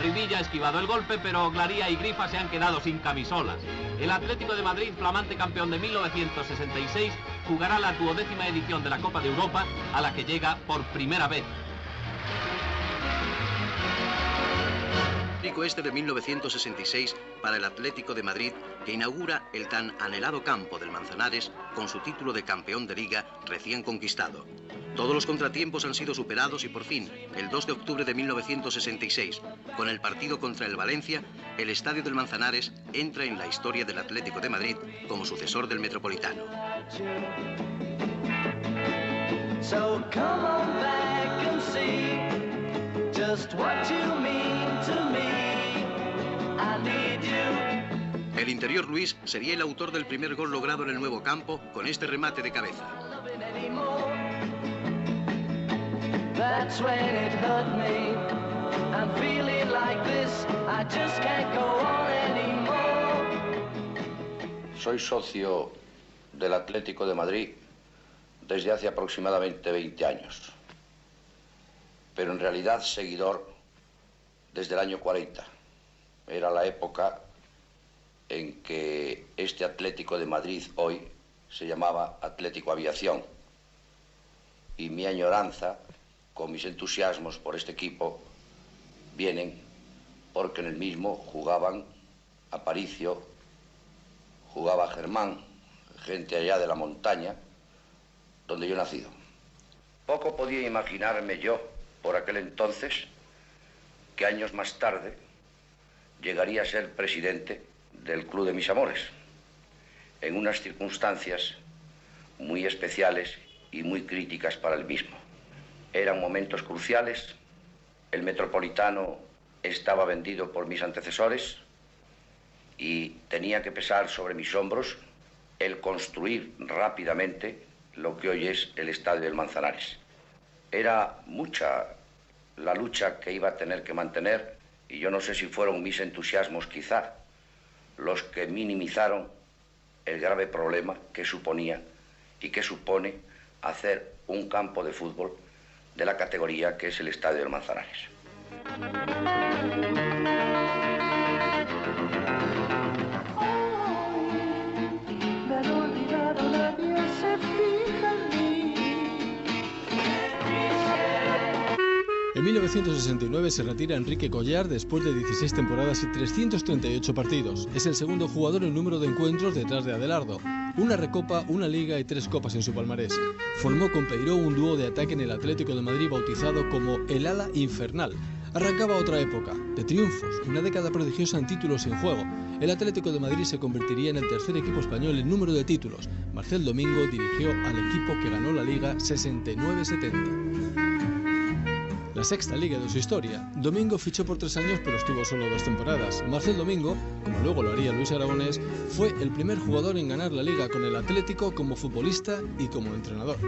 Rivilla ha esquivado el golpe, pero Glaría y Grifa se han quedado sin camisolas. El Atlético de Madrid, flamante campeón de 1966, jugará la 12ª edición de la Copa de Europa, a la que llega por primera vez. Este de 1966 para el Atlético de Madrid, que inaugura el tan anhelado campo del Manzanares con su título de campeón de Liga recién conquistado. Todos los contratiempos han sido superados y por fin, el 2 de octubre de 1966, con el partido contra el Valencia, el Estadio del Manzanares entra en la historia del Atlético de Madrid como sucesor del Metropolitano. So come on back and see just what you mean to me. I need you. El interior Luis sería el autor del primer gol logrado en el nuevo campo con este remate de cabeza. That's when it hurt me. I'm feeling like this. I just can't go on anymore. Soy socio del Atlético de Madrid desde hace aproximadamente 20 años, pero en realidad seguidor desde el año 40. Era la época en que este Atlético de Madrid hoy se llamaba Atlético Aviación, y mi añoranza con mis entusiasmos por este equipo vienen porque en el mismo jugaban Aparicio, jugaba Germán, gente allá de la montaña, donde yo he nacido. Poco podía imaginarme yo, por aquel entonces, que años más tarde llegaría a ser presidente del club de mis amores, en unas circunstancias muy especiales y muy críticas para el mismo. Eran momentos cruciales, el Metropolitano estaba vendido por mis antecesores y tenía que pesar sobre mis hombros el construir rápidamente lo que hoy es el Estadio del Manzanares. Era mucha la lucha que iba a tener que mantener y yo no sé si fueron mis entusiasmos quizá los que minimizaron el grave problema que suponía y que supone hacer un campo de fútbol de la categoría que es el Estadio del Manzanares. En 1969 se retira Enrique Collar después de 16 temporadas y 338 partidos. Es el segundo jugador en número de encuentros detrás de Adelardo. Una Recopa, una Liga y 3 Copas en su palmarés. Formó con Peiró un dúo de ataque en el Atlético de Madrid bautizado como el Ala Infernal. Arrancaba otra época, de triunfos, una década prodigiosa en títulos en juego. El Atlético de Madrid se convertiría en el tercer equipo español en número de títulos. Marcel Domingo dirigió al equipo que ganó la Liga 69-70. La sexta liga de su historia. Domingo fichó por 3 años pero estuvo solo 2 temporadas. Marcel Domingo, como luego lo haría Luis Aragonés, fue el primer jugador en ganar la liga con el Atlético como futbolista y como entrenador.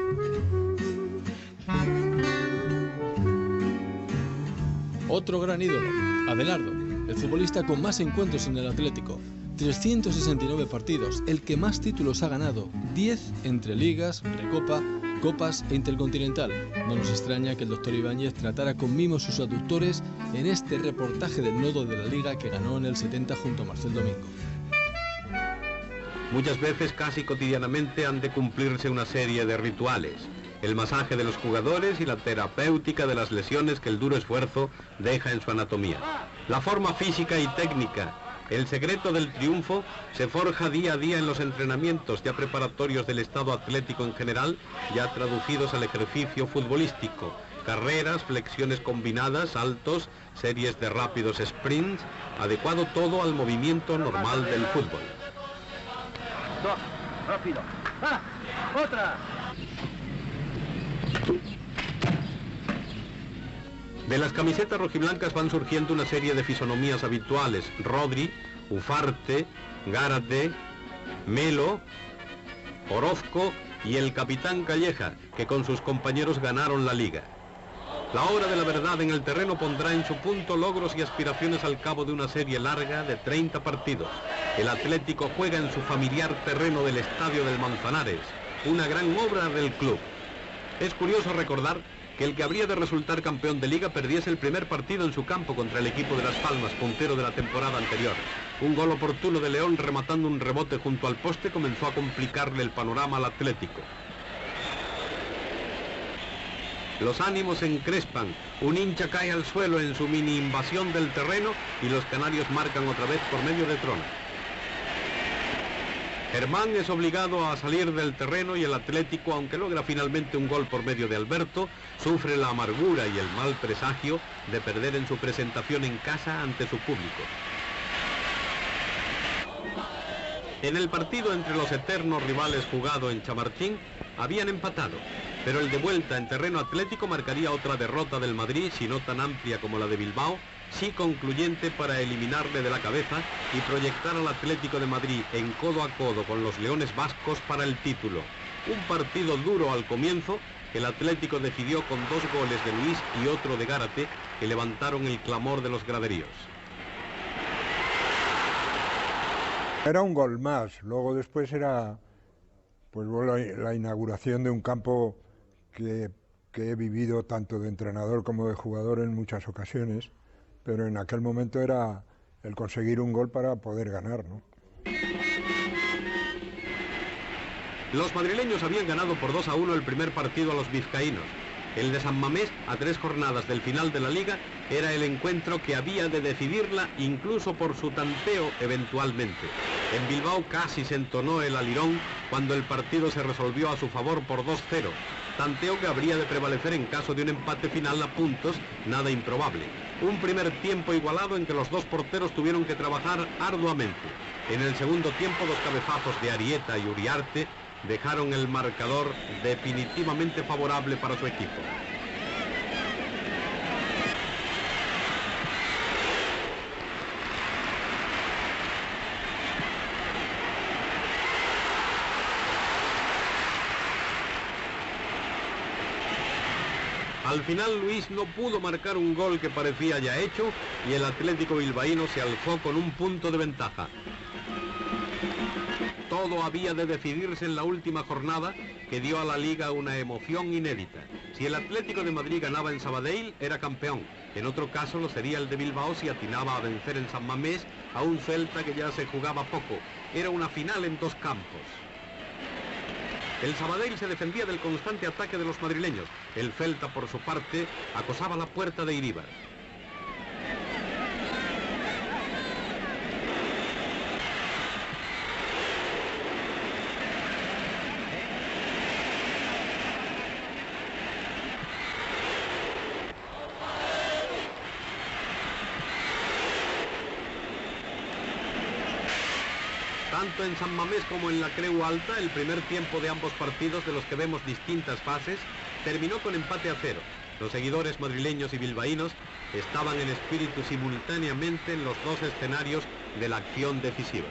Otro gran ídolo, Adelardo, el futbolista con más encuentros en el Atlético. 369 partidos, el que más títulos ha ganado, 10 entre ligas, Recopa, Copas e Intercontinental. No nos extraña que el doctor Ibáñez tratara con mimo sus aductores en este reportaje del nodo de la Liga que ganó en el 70 junto a Marcel Domingo. Muchas veces, casi cotidianamente, han de cumplirse una serie de rituales. El masaje de los jugadores y la terapéutica de las lesiones que el duro esfuerzo deja en su anatomía. La forma física y técnica. El secreto del triunfo se forja día a día en los entrenamientos ya preparatorios del estado atlético en general, ya traducidos al ejercicio futbolístico. Carreras, flexiones combinadas, saltos, series de rápidos sprints, adecuado todo al movimiento normal del fútbol. Dos, rápido. ¡Ah! ¡Otra! De las camisetas rojiblancas van surgiendo una serie de fisonomías habituales. Rodri, Ufarte, Gárate, Melo, Orozco y el capitán Calleja, que con sus compañeros ganaron la Liga. La hora de la verdad en el terreno pondrá en su punto logros y aspiraciones al cabo de una serie larga de 30 partidos. El Atlético juega en su familiar terreno del Estadio del Manzanares, una gran obra del club. Es curioso recordar que el que habría de resultar campeón de Liga perdiese el primer partido en su campo contra el equipo de Las Palmas, puntero de la temporada anterior. Un gol oportuno de León rematando un rebote junto al poste comenzó a complicarle el panorama al Atlético. Los ánimos se encrespan, un hincha cae al suelo en su mini invasión del terreno y los canarios marcan otra vez por medio de Trona. Germán es obligado a salir del terreno y el Atlético, aunque logra finalmente un gol por medio de Alberto, sufre la amargura y el mal presagio de perder en su presentación en casa ante su público. En el partido entre los eternos rivales jugado en Chamartín, habían empatado, pero el de vuelta en terreno atlético marcaría otra derrota del Madrid, si no tan amplia como la de Bilbao, sí concluyente para eliminarle de la cabeza y proyectar al Atlético de Madrid en codo a codo con los Leones Vascos para el título. Un partido duro al comienzo, que el Atlético decidió con 2 goles de Luis y otro de Gárate, que levantaron el clamor de los graderíos. Era un gol más, luego después era pues la inauguración de un campo que he vivido tanto de entrenador como de jugador en muchas ocasiones, pero en aquel momento era el conseguir un gol para poder ganar, ¿no? Los madrileños habían ganado por 2-1 el primer partido a los vizcaínos. El de San Mamés, a 3 jornadas del final de la Liga, era el encuentro que había de decidirla incluso por su tanteo eventualmente. En Bilbao casi se entonó el alirón cuando el partido se resolvió a su favor por 2-0, tanteo que habría de prevalecer en caso de un empate final a puntos, nada improbable. Un primer tiempo igualado en que los dos porteros tuvieron que trabajar arduamente. En el segundo tiempo, dos cabezazos de Arieta y Uriarte dejaron el marcador definitivamente favorable para su equipo. Al final Luis no pudo marcar un gol que parecía ya hecho y el Atlético bilbaíno se alzó con un punto de ventaja. Todo había de decidirse en la última jornada que dio a la Liga una emoción inédita. Si el Atlético de Madrid ganaba en Sabadell, era campeón. En otro caso lo sería el de Bilbao si atinaba a vencer en San Mamés a un Celta que ya se jugaba poco. Era una final en dos campos. El Sabadell se defendía del constante ataque de los madrileños. El Celta, por su parte, acosaba la puerta de Iríbar. Tanto en San Mamés como en la Creu Alta, el primer tiempo de ambos partidos, de los que vemos distintas fases, terminó con empate a 0. Los seguidores madrileños y bilbaínos estaban en espíritu simultáneamente en los dos escenarios de la acción decisiva.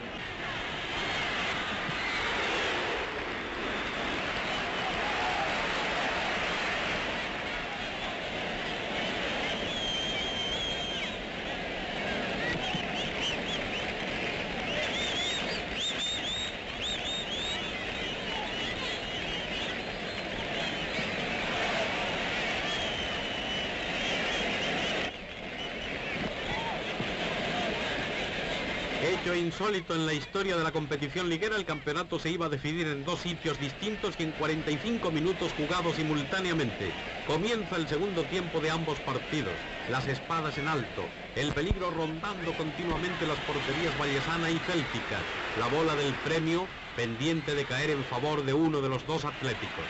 Hecho insólito en la historia de la competición liguera, el campeonato se iba a decidir en dos sitios distintos y en 45 minutos jugados simultáneamente. Comienza el segundo tiempo de ambos partidos, las espadas en alto, el peligro rondando continuamente las porterías vallesana y céltica, la bola del premio pendiente de caer en favor de uno de los dos atléticos.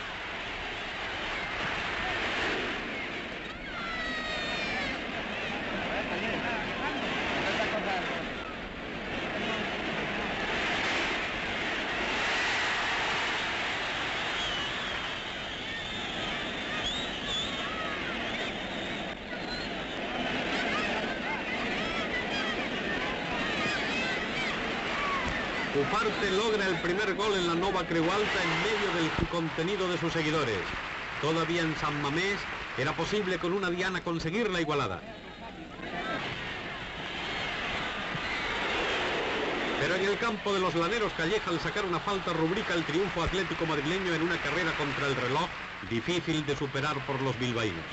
Ufarte logra el primer gol en la Nova Creu Alta en medio del contenido de sus seguidores. Todavía en San Mamés era posible con una diana conseguir la igualada. Pero en el campo de los Laneros, Calleja, al sacar una falta, rubrica el triunfo atlético madrileño en una carrera contra el reloj, difícil de superar por los bilbaínos.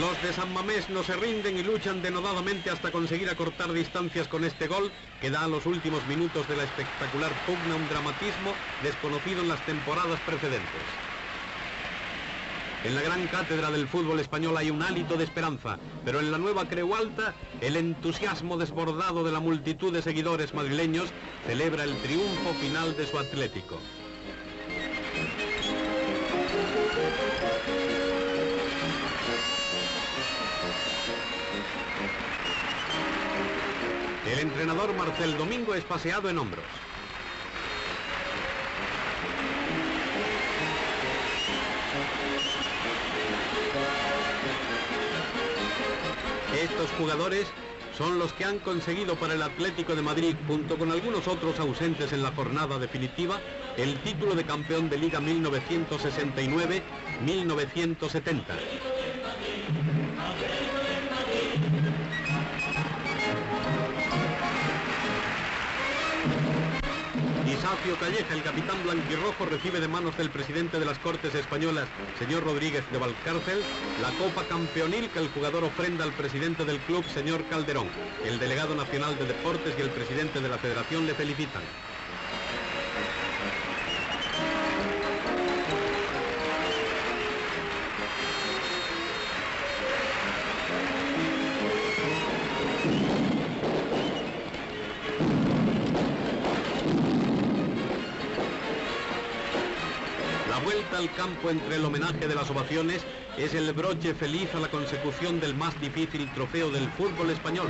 Los de San Mamés no se rinden y luchan denodadamente hasta conseguir acortar distancias con este gol que da a los últimos minutos de la espectacular pugna un dramatismo desconocido en las temporadas precedentes. En la gran cátedra del fútbol español hay un hálito de esperanza, pero en la Nueva Creu Alta el entusiasmo desbordado de la multitud de seguidores madrileños celebra el triunfo final de su Atlético. El entrenador Marcel Domingo es paseado en hombros. Estos jugadores son los que han conseguido para el Atlético de Madrid, junto con algunos otros ausentes en la jornada definitiva, el título de campeón de Liga 1969-1970. Sacio Calleja, el capitán blanquirrojo, recibe de manos del presidente de las Cortes Españolas, señor Rodríguez de Valcárcel, la copa campeonil que el jugador ofrenda al presidente del club, señor Calderón. El delegado nacional de deportes y el presidente de la federación le felicitan. Al campo entre el homenaje de las ovaciones es el broche feliz a la consecución del más difícil trofeo del fútbol español,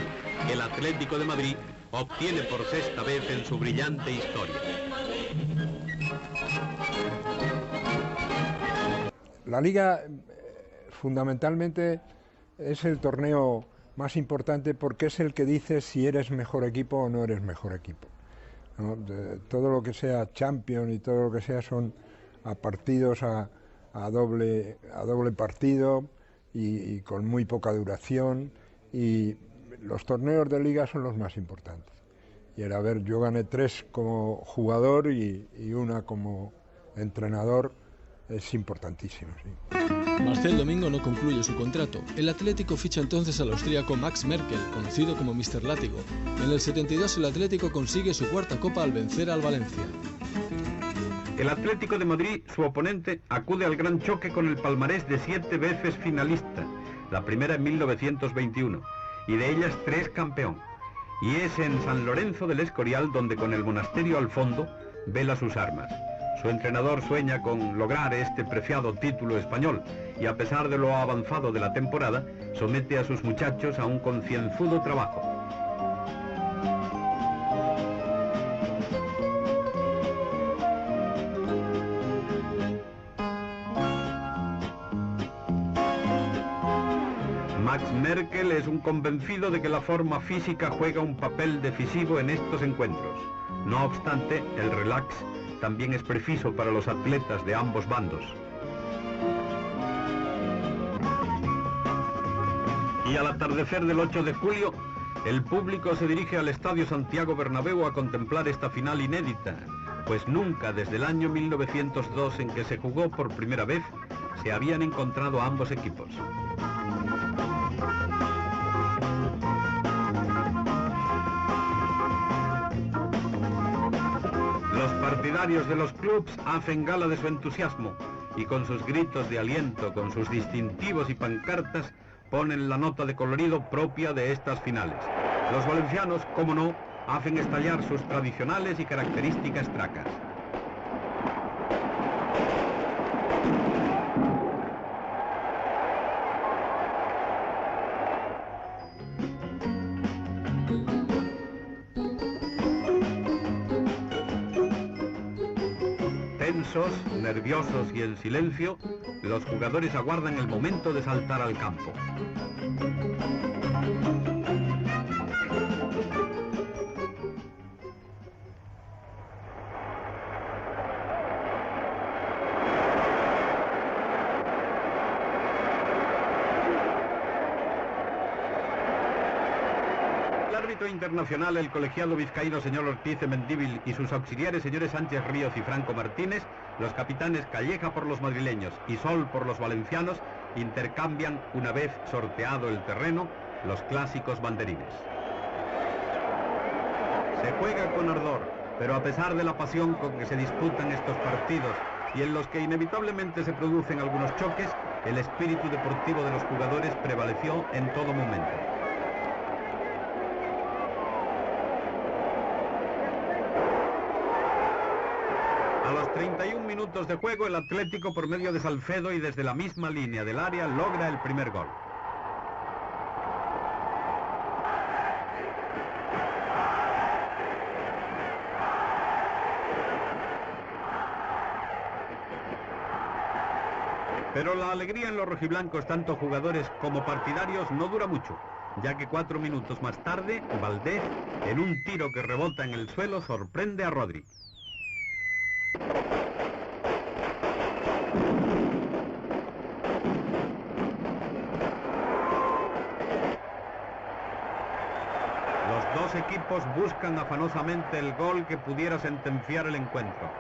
que el Atlético de Madrid obtiene por sexta vez en su brillante historia. La Liga fundamentalmente es el torneo más importante porque es el que dice si eres mejor equipo o no eres mejor equipo, ¿no? Todo lo que sea Champions y todo lo que sea son a partidos a doble partido y con muy poca duración, y los torneos de liga son los más importantes. Y era, yo gané 3 como jugador y una como entrenador, es importantísimo, sí. Marcel Domingo no concluye su contrato. El Atlético ficha entonces al austríaco Max Merkel, conocido como Mr. Látigo. En el 72 el Atlético consigue su 4ª copa al vencer al Valencia. El Atlético de Madrid, su oponente, acude al gran choque con el palmarés de 7 veces finalista, la primera en 1921, y de ellas 3 campeón. Y es en San Lorenzo del Escorial donde, con el monasterio al fondo, vela sus armas. Su entrenador sueña con lograr este preciado título español y, a pesar de lo avanzado de la temporada, somete a sus muchachos a un concienzudo trabajo. Max Merkel es un convencido de que la forma física juega un papel decisivo en estos encuentros. No obstante, el relax también es preciso para los atletas de ambos bandos. Y al atardecer del 8 de julio, el público se dirige al Estadio Santiago Bernabéu a contemplar esta final inédita, pues nunca desde el año 1902, en que se jugó por primera vez, se habían encontrado ambos equipos. Los partidarios de los clubes hacen gala de su entusiasmo y, con sus gritos de aliento, con sus distintivos y pancartas, ponen la nota de colorido propia de estas finales. Los valencianos, como no, hacen estallar sus tradicionales y características tracas. Tensos, nerviosos y en silencio, los jugadores aguardan el momento de saltar al campo. Internacional, el colegiado vizcaíno señor Ortiz de Mendívil y sus auxiliares señores Sánchez Ríos y Franco Martínez, los capitanes Calleja por los madrileños y Sol por los valencianos, intercambian, una vez sorteado el terreno, los clásicos banderines. Se juega con ardor, pero a pesar de la pasión con que se disputan estos partidos y en los que inevitablemente se producen algunos choques, el espíritu deportivo de los jugadores prevaleció en todo momento. A los 31 minutos de juego, el Atlético, por medio de Salcedo y desde la misma línea del área, logra el primer gol. Pero la alegría en los rojiblancos, tanto jugadores como partidarios, no dura mucho, ya que 4 minutos más tarde, Valdés, en un tiro que rebota en el suelo, sorprende a Rodri. Los dos equipos equipos buscan afanosamente el gol que pudiera sentenciar el encuentro.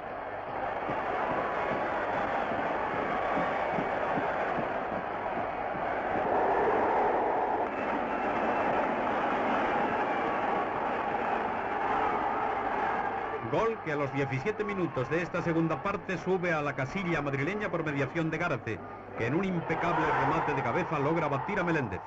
Gol que a los 17 minutos de esta segunda parte sube a la casilla madrileña por mediación de Gárate, que en un impecable remate de cabeza logra batir a Meléndez.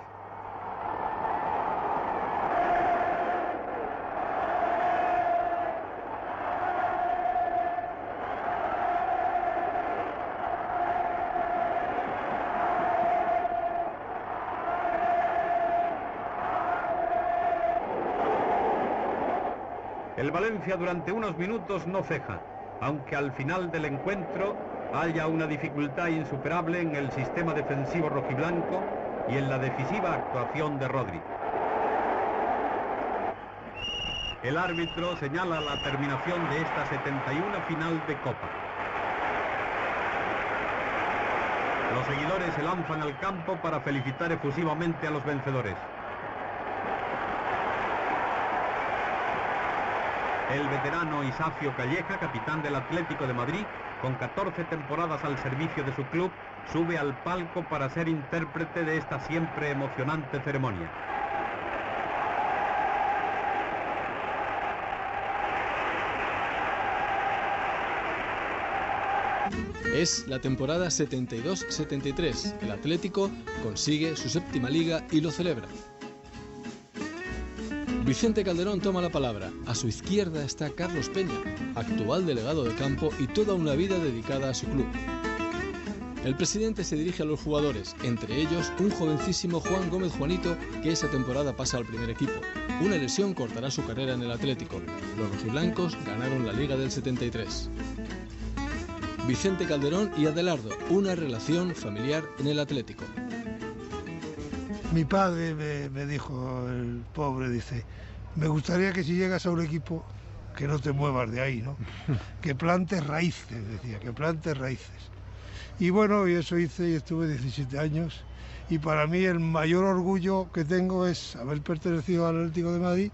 El Valencia durante unos minutos no ceja, aunque al final del encuentro haya una dificultad insuperable en el sistema defensivo rojiblanco y en la decisiva actuación de Rodri. El árbitro señala la terminación de esta 71 final de Copa. Los seguidores se lanzan al campo para felicitar efusivamente a los vencedores. El veterano Isacio Calleja, capitán del Atlético de Madrid, con 14 temporadas al servicio de su club, sube al palco para ser intérprete de esta siempre emocionante ceremonia. Es la temporada 72-73. El Atlético consigue su séptima liga y lo celebra. Vicente Calderón toma la palabra. A su izquierda está Carlos Peña, actual delegado de campo y toda una vida dedicada a su club. El presidente se dirige a los jugadores, entre ellos un jovencísimo Juan Gómez Juanito, que esa temporada pasa al primer equipo. Una lesión cortará su carrera en el Atlético. Los rojiblancos ganaron la Liga del 73. Vicente Calderón y Adelardo, una relación familiar en el Atlético. Mi padre me dijo, el pobre, dice, me gustaría que si llegas a un equipo, que no te muevas de ahí, ¿no? Que plantes raíces, decía, que plantes raíces. Y bueno, y eso hice y estuve 17 años. Y para mí el mayor orgullo que tengo es haber pertenecido al Atlético de Madrid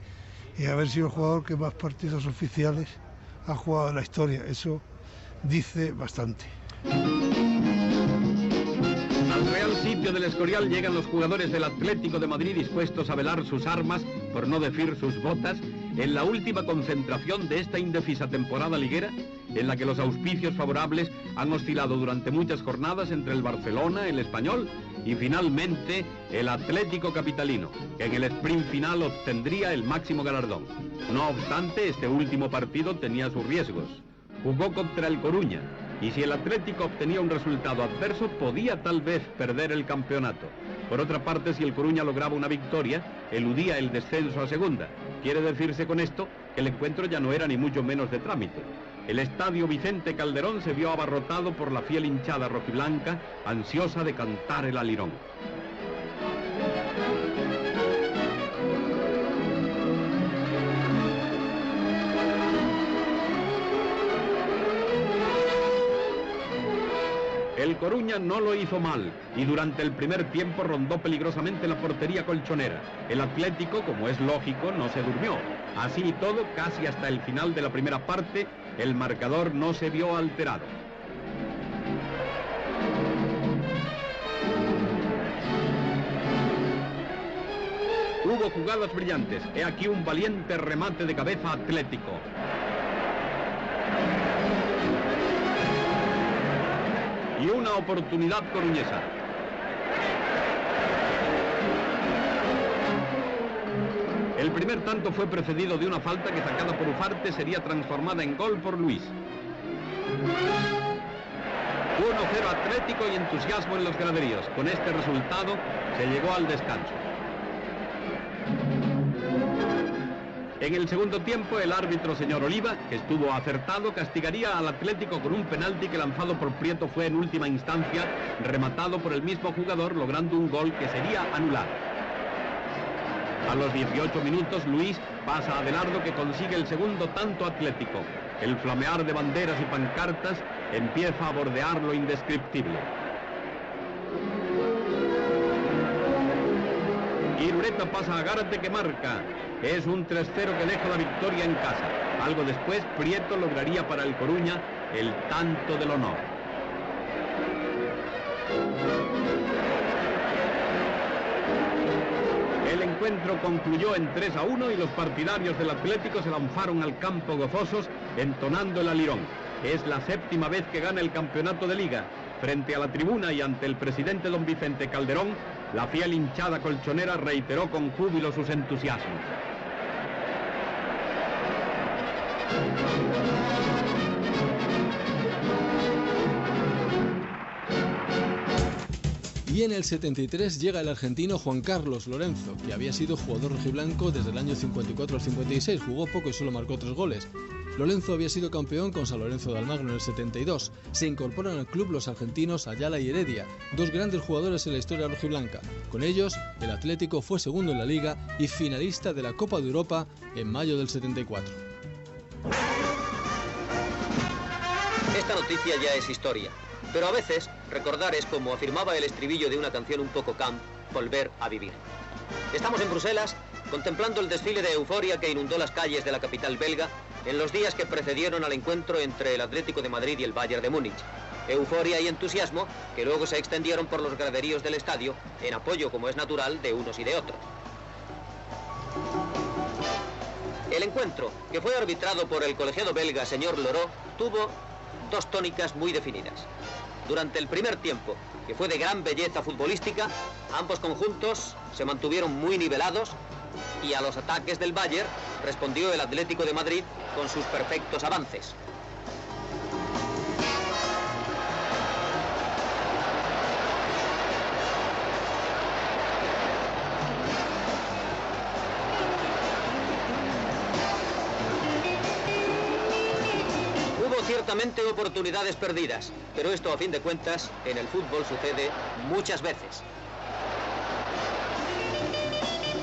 y haber sido el jugador que más partidos oficiales ha jugado en la historia. Eso dice bastante. Al Real Sitio del Escorial llegan los jugadores del Atlético de Madrid dispuestos a velar sus armas, por no decir sus botas, en la última concentración de esta indecisa temporada liguera, en la que los auspicios favorables han oscilado durante muchas jornadas entre el Barcelona, el Español y finalmente el Atlético Capitalino, que en el sprint final obtendría el máximo galardón. No obstante, este último partido tenía sus riesgos. Jugó contra el Coruña, y si el Atlético obtenía un resultado adverso, podía tal vez perder el campeonato. Por otra parte, si el Coruña lograba una victoria, eludía el descenso a segunda. Quiere decirse con esto que el encuentro ya no era ni mucho menos de trámite. El estadio Vicente Calderón se vio abarrotado por la fiel hinchada rojiblanca, ansiosa de cantar el alirón. El Coruña no lo hizo mal y durante el primer tiempo rondó peligrosamente la portería colchonera. El Atlético, como es lógico, no se durmió. Así y todo, casi hasta el final de la primera parte, el marcador no se vio alterado. Hubo jugadas brillantes. He aquí un valiente remate de cabeza Atlético. Y una oportunidad coruñesa. El primer tanto fue precedido de una falta que, sacada por Ufarte, sería transformada en gol por Luis. 1-0 Atlético y entusiasmo en los graderíos. Con este resultado se llegó al descanso. En el segundo tiempo, el árbitro señor Oliva, que estuvo acertado, castigaría al Atlético con un penalti que, lanzado por Prieto, fue en última instancia rematado por el mismo jugador, logrando un gol que sería anulado. A los 18 minutos, Luis pasa a Adelardo, que consigue el segundo tanto Atlético. El flamear de banderas y pancartas empieza a bordear lo indescriptible. Irureta pasa a Gárate, que marca. Es un 3-0 que deja la victoria en casa. Algo después, Prieto lograría para el Coruña el tanto del honor. El encuentro concluyó en 3-1 y los partidarios del Atlético se lanzaron al campo gozosos, entonando el alirón. Es la 7ª vez que gana el campeonato de Liga. Frente a la tribuna y ante el presidente don Vicente Calderón, la fiel hinchada colchonera reiteró con júbilo sus entusiasmos. Y en el 73 llega el argentino Juan Carlos Lorenzo, que había sido jugador rojiblanco desde el año 54 al 56, jugó poco y solo marcó 3 goles. Lorenzo había sido campeón con San Lorenzo de Almagro en el 72. Se incorporan al club los argentinos Ayala y Heredia, 2 grandes jugadores en la historia rojiblanca. Con ellos, el Atlético fue segundo en la Liga y finalista de la Copa de Europa en mayo del 74. Esta noticia ya es historia, pero a veces recordar es, como afirmaba el estribillo de una canción un poco camp, volver a vivir. Estamos en Bruselas, contemplando el desfile de euforia que inundó las calles de la capital belga en los días que precedieron al encuentro entre el Atlético de Madrid y el Bayern de Múnich. Euforia y entusiasmo que luego se extendieron por los graderíos del estadio en apoyo, como es natural, de unos y de otros. El encuentro, que fue arbitrado por el colegiado belga señor Loró, tuvo 2 tónicas muy definidas. Durante el primer tiempo, que fue de gran belleza futbolística, ambos conjuntos se mantuvieron muy nivelados y a los ataques del Bayern respondió el Atlético de Madrid con sus perfectos avances. Hubo ciertamente oportunidades perdidas, pero esto a fin de cuentas en el fútbol sucede muchas veces.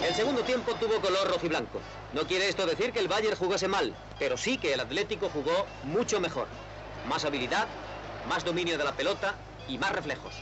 El segundo tiempo tuvo color rojiblanco. No quiere esto decir que el Bayern jugase mal, pero sí que el Atlético jugó mucho mejor. Más habilidad, más dominio de la pelota y más reflejos.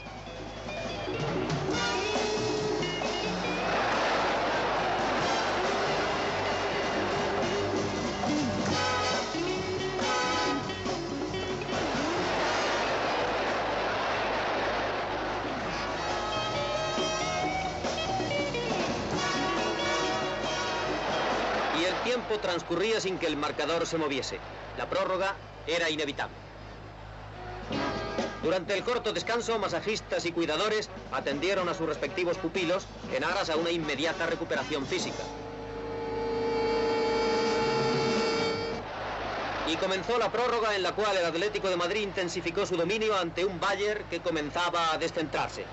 El tiempo transcurría sin que el marcador se moviese. La prórroga era inevitable. Durante el corto descanso, masajistas y cuidadores atendieron a sus respectivos pupilos en aras a una inmediata recuperación física. Y comenzó la prórroga, en la cual el Atlético de Madrid intensificó su dominio ante un Bayern que comenzaba a descentrarse.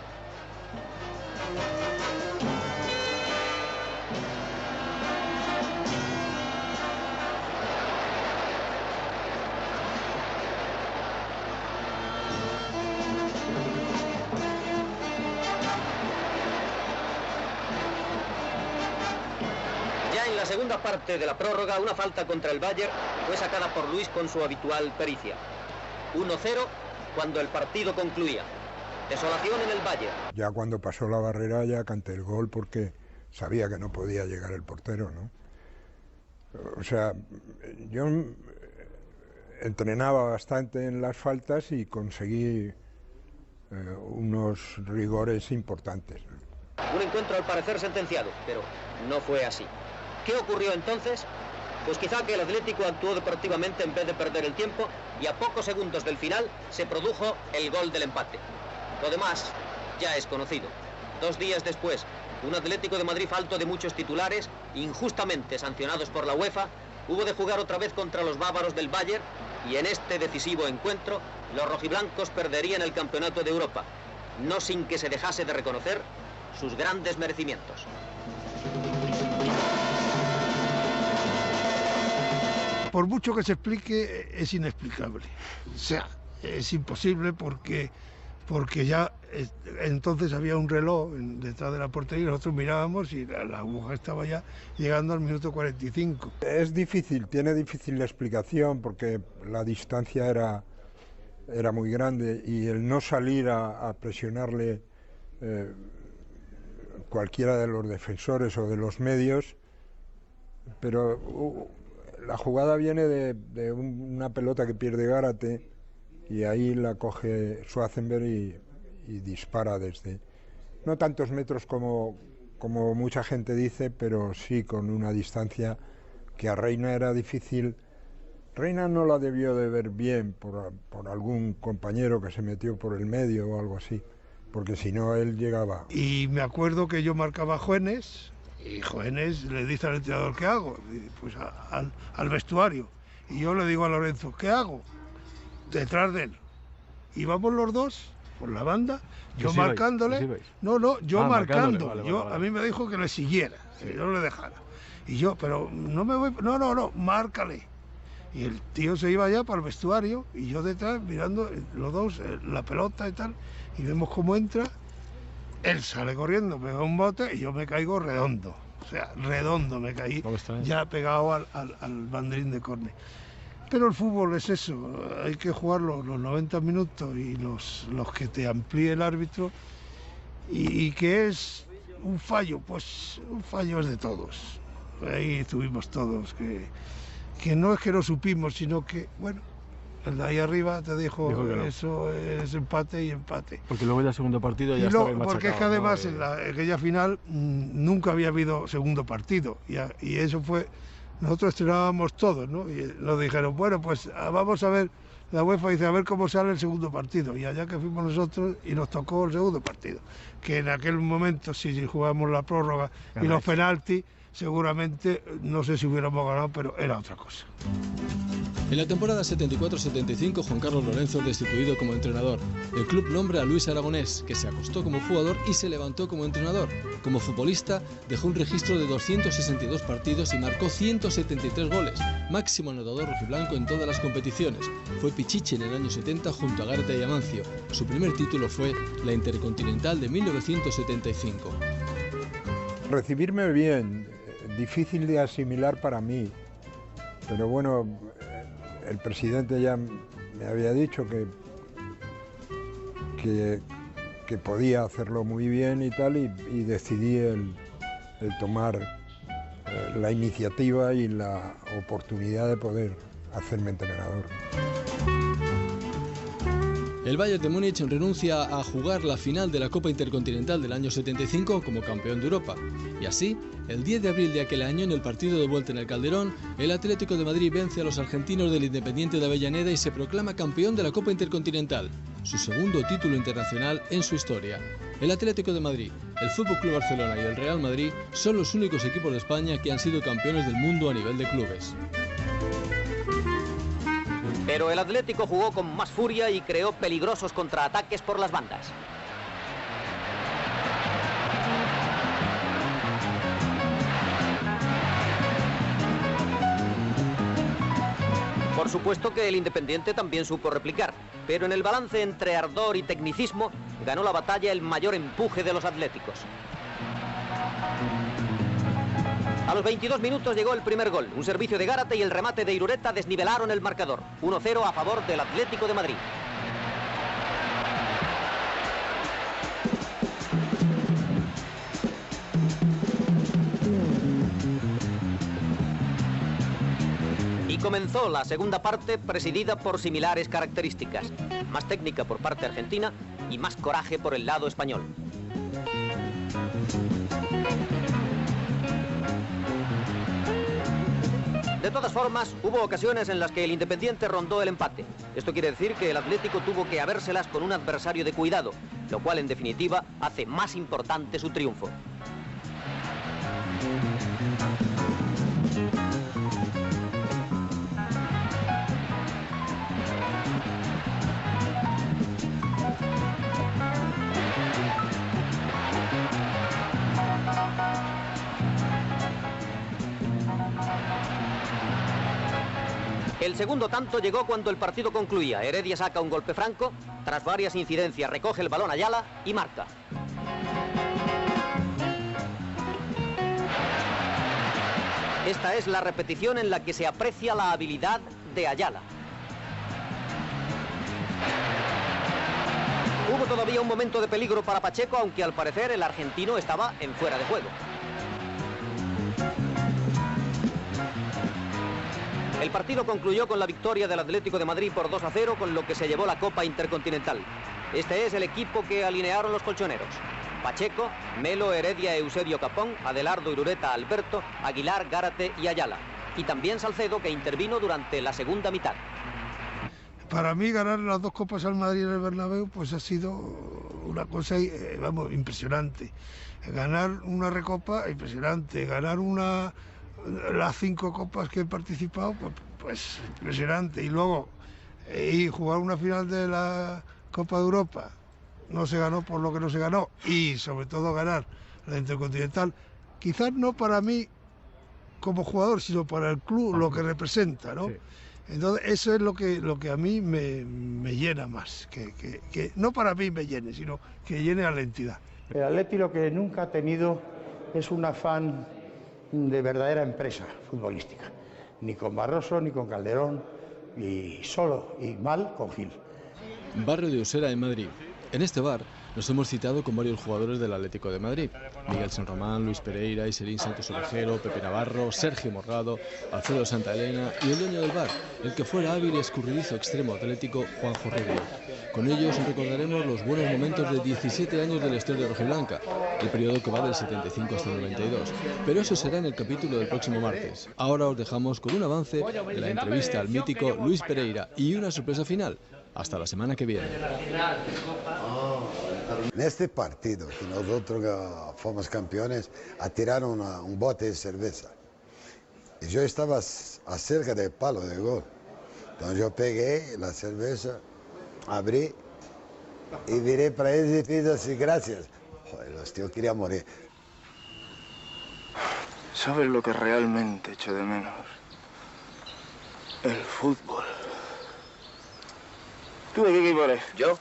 En la segunda parte de la prórroga, una falta contra el Bayern fue sacada por Luis con su habitual pericia. 1-0 cuando el partido concluía. Desolación en el Bayern. Ya cuando pasó la barrera ya canté el gol porque sabía que no podía llegar el portero, ¿no? O sea, yo entrenaba bastante en las faltas y conseguí unos rigores importantes, ¿no? Un encuentro al parecer sentenciado, pero no fue así. ¿Qué ocurrió entonces? Pues quizá que el Atlético actuó deportivamente en vez de perder el tiempo y a pocos segundos del final se produjo el gol del empate. Lo demás ya es conocido. 2 días después, un Atlético de Madrid falto de muchos titulares, injustamente sancionados por la UEFA, hubo de jugar otra vez contra los bávaros del Bayern y en este decisivo encuentro los rojiblancos perderían el campeonato de Europa, no sin que se dejase de reconocer sus grandes merecimientos. Por mucho que se explique, es inexplicable. O sea, es imposible porque ya entonces había un reloj detrás de la portería y nosotros mirábamos y la aguja estaba ya llegando al minuto 45. Es difícil, tiene difícil la explicación porque la distancia era muy grande y el no salir a presionarle cualquiera de los defensores o de los medios, pero la jugada viene de una pelota que pierde Gárate y ahí la coge Schwarzenberg y dispara desde, no tantos metros como mucha gente dice, pero sí con una distancia que a Reina era difícil. Reina no la debió de ver bien por algún compañero que se metió por el medio o algo así, porque si no él llegaba. Y me acuerdo que yo marcaba Juenes, y Juenes le dice al entrenador, ¿qué hago? Pues al vestuario. Y yo le digo a Lorenzo, ¿qué hago? Detrás de él. Y vamos los dos por la banda, yo marcándole. Yo marcando. Vale. A mí me dijo que le siguiera, que no le dejara. Y yo, pero no me voy, no, márcale. Y el tío se iba ya para el vestuario y yo detrás mirando los dos, la pelota y tal, y vemos cómo entra, él sale corriendo, pega un bote y yo me caigo redondo. O sea, redondo me caí, ya pegado al banderín de córner. Pero el fútbol es eso, hay que jugar los 90 minutos y los que te amplíe el árbitro. Y que es un fallo, pues un fallo es de todos. Ahí estuvimos todos, que no es que no supimos, sino que, bueno, el de ahí arriba te dijo que no. Eso es empate y empate. Porque luego ya el segundo partido ya estaba machacado. Porque es que además en aquella final nunca había habido segundo partido y eso fue... Nosotros estrenábamos todos, ¿no? Y nos dijeron, bueno, pues vamos a ver, la UEFA dice, a ver cómo sale el segundo partido. Y allá que fuimos nosotros y nos tocó el segundo partido. Que en aquel momento, si jugábamos la prórroga y los penaltis, seguramente, no sé si hubiéramos ganado, pero era otra cosa. En la temporada 74-75, Juan Carlos Lorenzo destituido como entrenador. El club nombra a Luis Aragonés, que se acostó como jugador y se levantó como entrenador. Como futbolista, dejó un registro de 262 partidos y marcó 173 goles, máximo anotador rojiblanco en todas las competiciones. Fue pichichi en el año 70 junto a Gárate y Amancio. Su primer título fue la Intercontinental de 1975. Recibirme bien, difícil de asimilar para mí, pero bueno, el presidente ya me había dicho que podía hacerlo muy bien y tal, y decidí el tomar la iniciativa y la oportunidad de poder hacerme entrenador. El Bayern de Múnich renuncia a jugar la final de la Copa Intercontinental del año 75 como campeón de Europa. Y así, el 10 de abril de aquel año, en el partido de vuelta en el Calderón, el Atlético de Madrid vence a los argentinos del Independiente de Avellaneda y se proclama campeón de la Copa Intercontinental, su segundo título internacional en su historia. El Atlético de Madrid, el Fútbol Club Barcelona y el Real Madrid son los únicos equipos de España que han sido campeones del mundo a nivel de clubes. Pero el Atlético jugó con más furia y creó peligrosos contraataques por las bandas. Por supuesto que el Independiente también supo replicar, pero en el balance entre ardor y tecnicismo ganó la batalla el mayor empuje de los atléticos. A los 22 minutos llegó el primer gol. Un servicio de Gárate y el remate de Irureta desnivelaron el marcador. 1-0 a favor del Atlético de Madrid. Y comenzó la segunda parte presidida por similares características. Más técnica por parte argentina y más coraje por el lado español. De todas formas, hubo ocasiones en las que el Independiente rondó el empate. Esto quiere decir que el Atlético tuvo que habérselas con un adversario de cuidado, lo cual en definitiva hace más importante su triunfo. El segundo tanto llegó cuando el partido concluía. Heredia saca un golpe franco, tras varias incidencias recoge el balón Ayala y marca. Esta es la repetición en la que se aprecia la habilidad de Ayala. Hubo todavía un momento de peligro para Pacheco, aunque al parecer el argentino estaba en fuera de juego. El partido concluyó con la victoria del Atlético de Madrid por 2-0, con lo que se llevó la Copa Intercontinental. Este es el equipo que alinearon los colchoneros: Pacheco, Melo, Heredia, Eusebio Capón, Adelardo, Irureta, Alberto, Aguilar, Gárate y Ayala. Y también Salcedo, que intervino durante la segunda mitad. Para mí ganar las 2 copas al Madrid en el Bernabéu pues ha sido una cosa, vamos, impresionante. Ganar una recopa, impresionante. Ganar las 5 copas que he participado, pues impresionante. Y luego jugar una final de la Copa de Europa, no se ganó por lo que no se ganó. Y sobre todo ganar la Intercontinental, quizás no para mí como jugador, sino para el club, lo que representa, ¿no? Sí. Entonces eso es lo que a mí me llena más, que no para mí me llene, sino que llene a la entidad. El Atleti lo que nunca ha tenido es un afán de verdadera empresa futbolística, ni con Barroso ni con Calderón, y solo y mal con Gil. Barrio de Usera en Madrid. En este bar nos hemos citado con varios jugadores del Atlético de Madrid: Miguel San Román, Luis Pereira, Iselín Santos Ovejero, Pepe Navarro, Sergio Morgado, Alfredo Santa Elena y el dueño del bar, el que fuera hábil y escurridizo extremo atlético, Juanjo Rubio. Con ellos recordaremos los buenos momentos de 17 años de la historia rojiblanca, el periodo que va del 75 hasta el 92. Pero eso será en el capítulo del próximo martes. Ahora os dejamos con un avance de la entrevista al mítico Luis Pereira y una sorpresa final. Hasta la semana que viene. En este partido que nosotros fuimos campeones, tiraron un bote de cerveza. Y yo estaba cerca del palo de gol. Entonces yo pegué la cerveza, abrí y viré para ellos y dije así: gracias. Joder, los tíos querían morir. ¿Sabes lo que realmente echo de menos? El fútbol. ¿Tú de qué equipo eres? ¿Yo?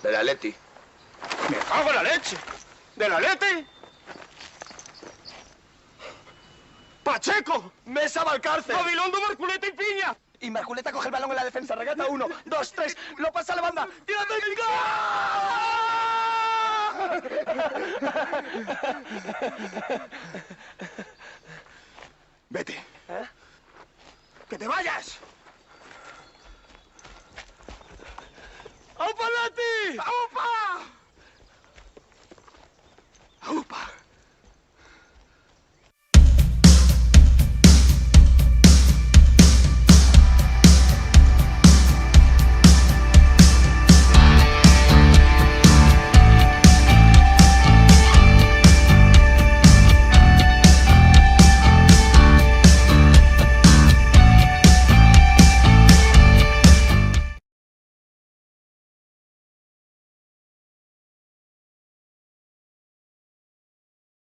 Del Atleti. ¡Me cago en la leche! ¿Del Atleti? ¡Pacheco! ¡Mesa Valcárcel! ¡Gabilondo, Marculeta y Piña! Y Marculeta coge el balón en la defensa, regata 1, 2, 3, lo pasa a la banda, ¡tírate el gol! Vete. ¡Que te vayas! ¡Aupa, Atleti! ¡Aupa!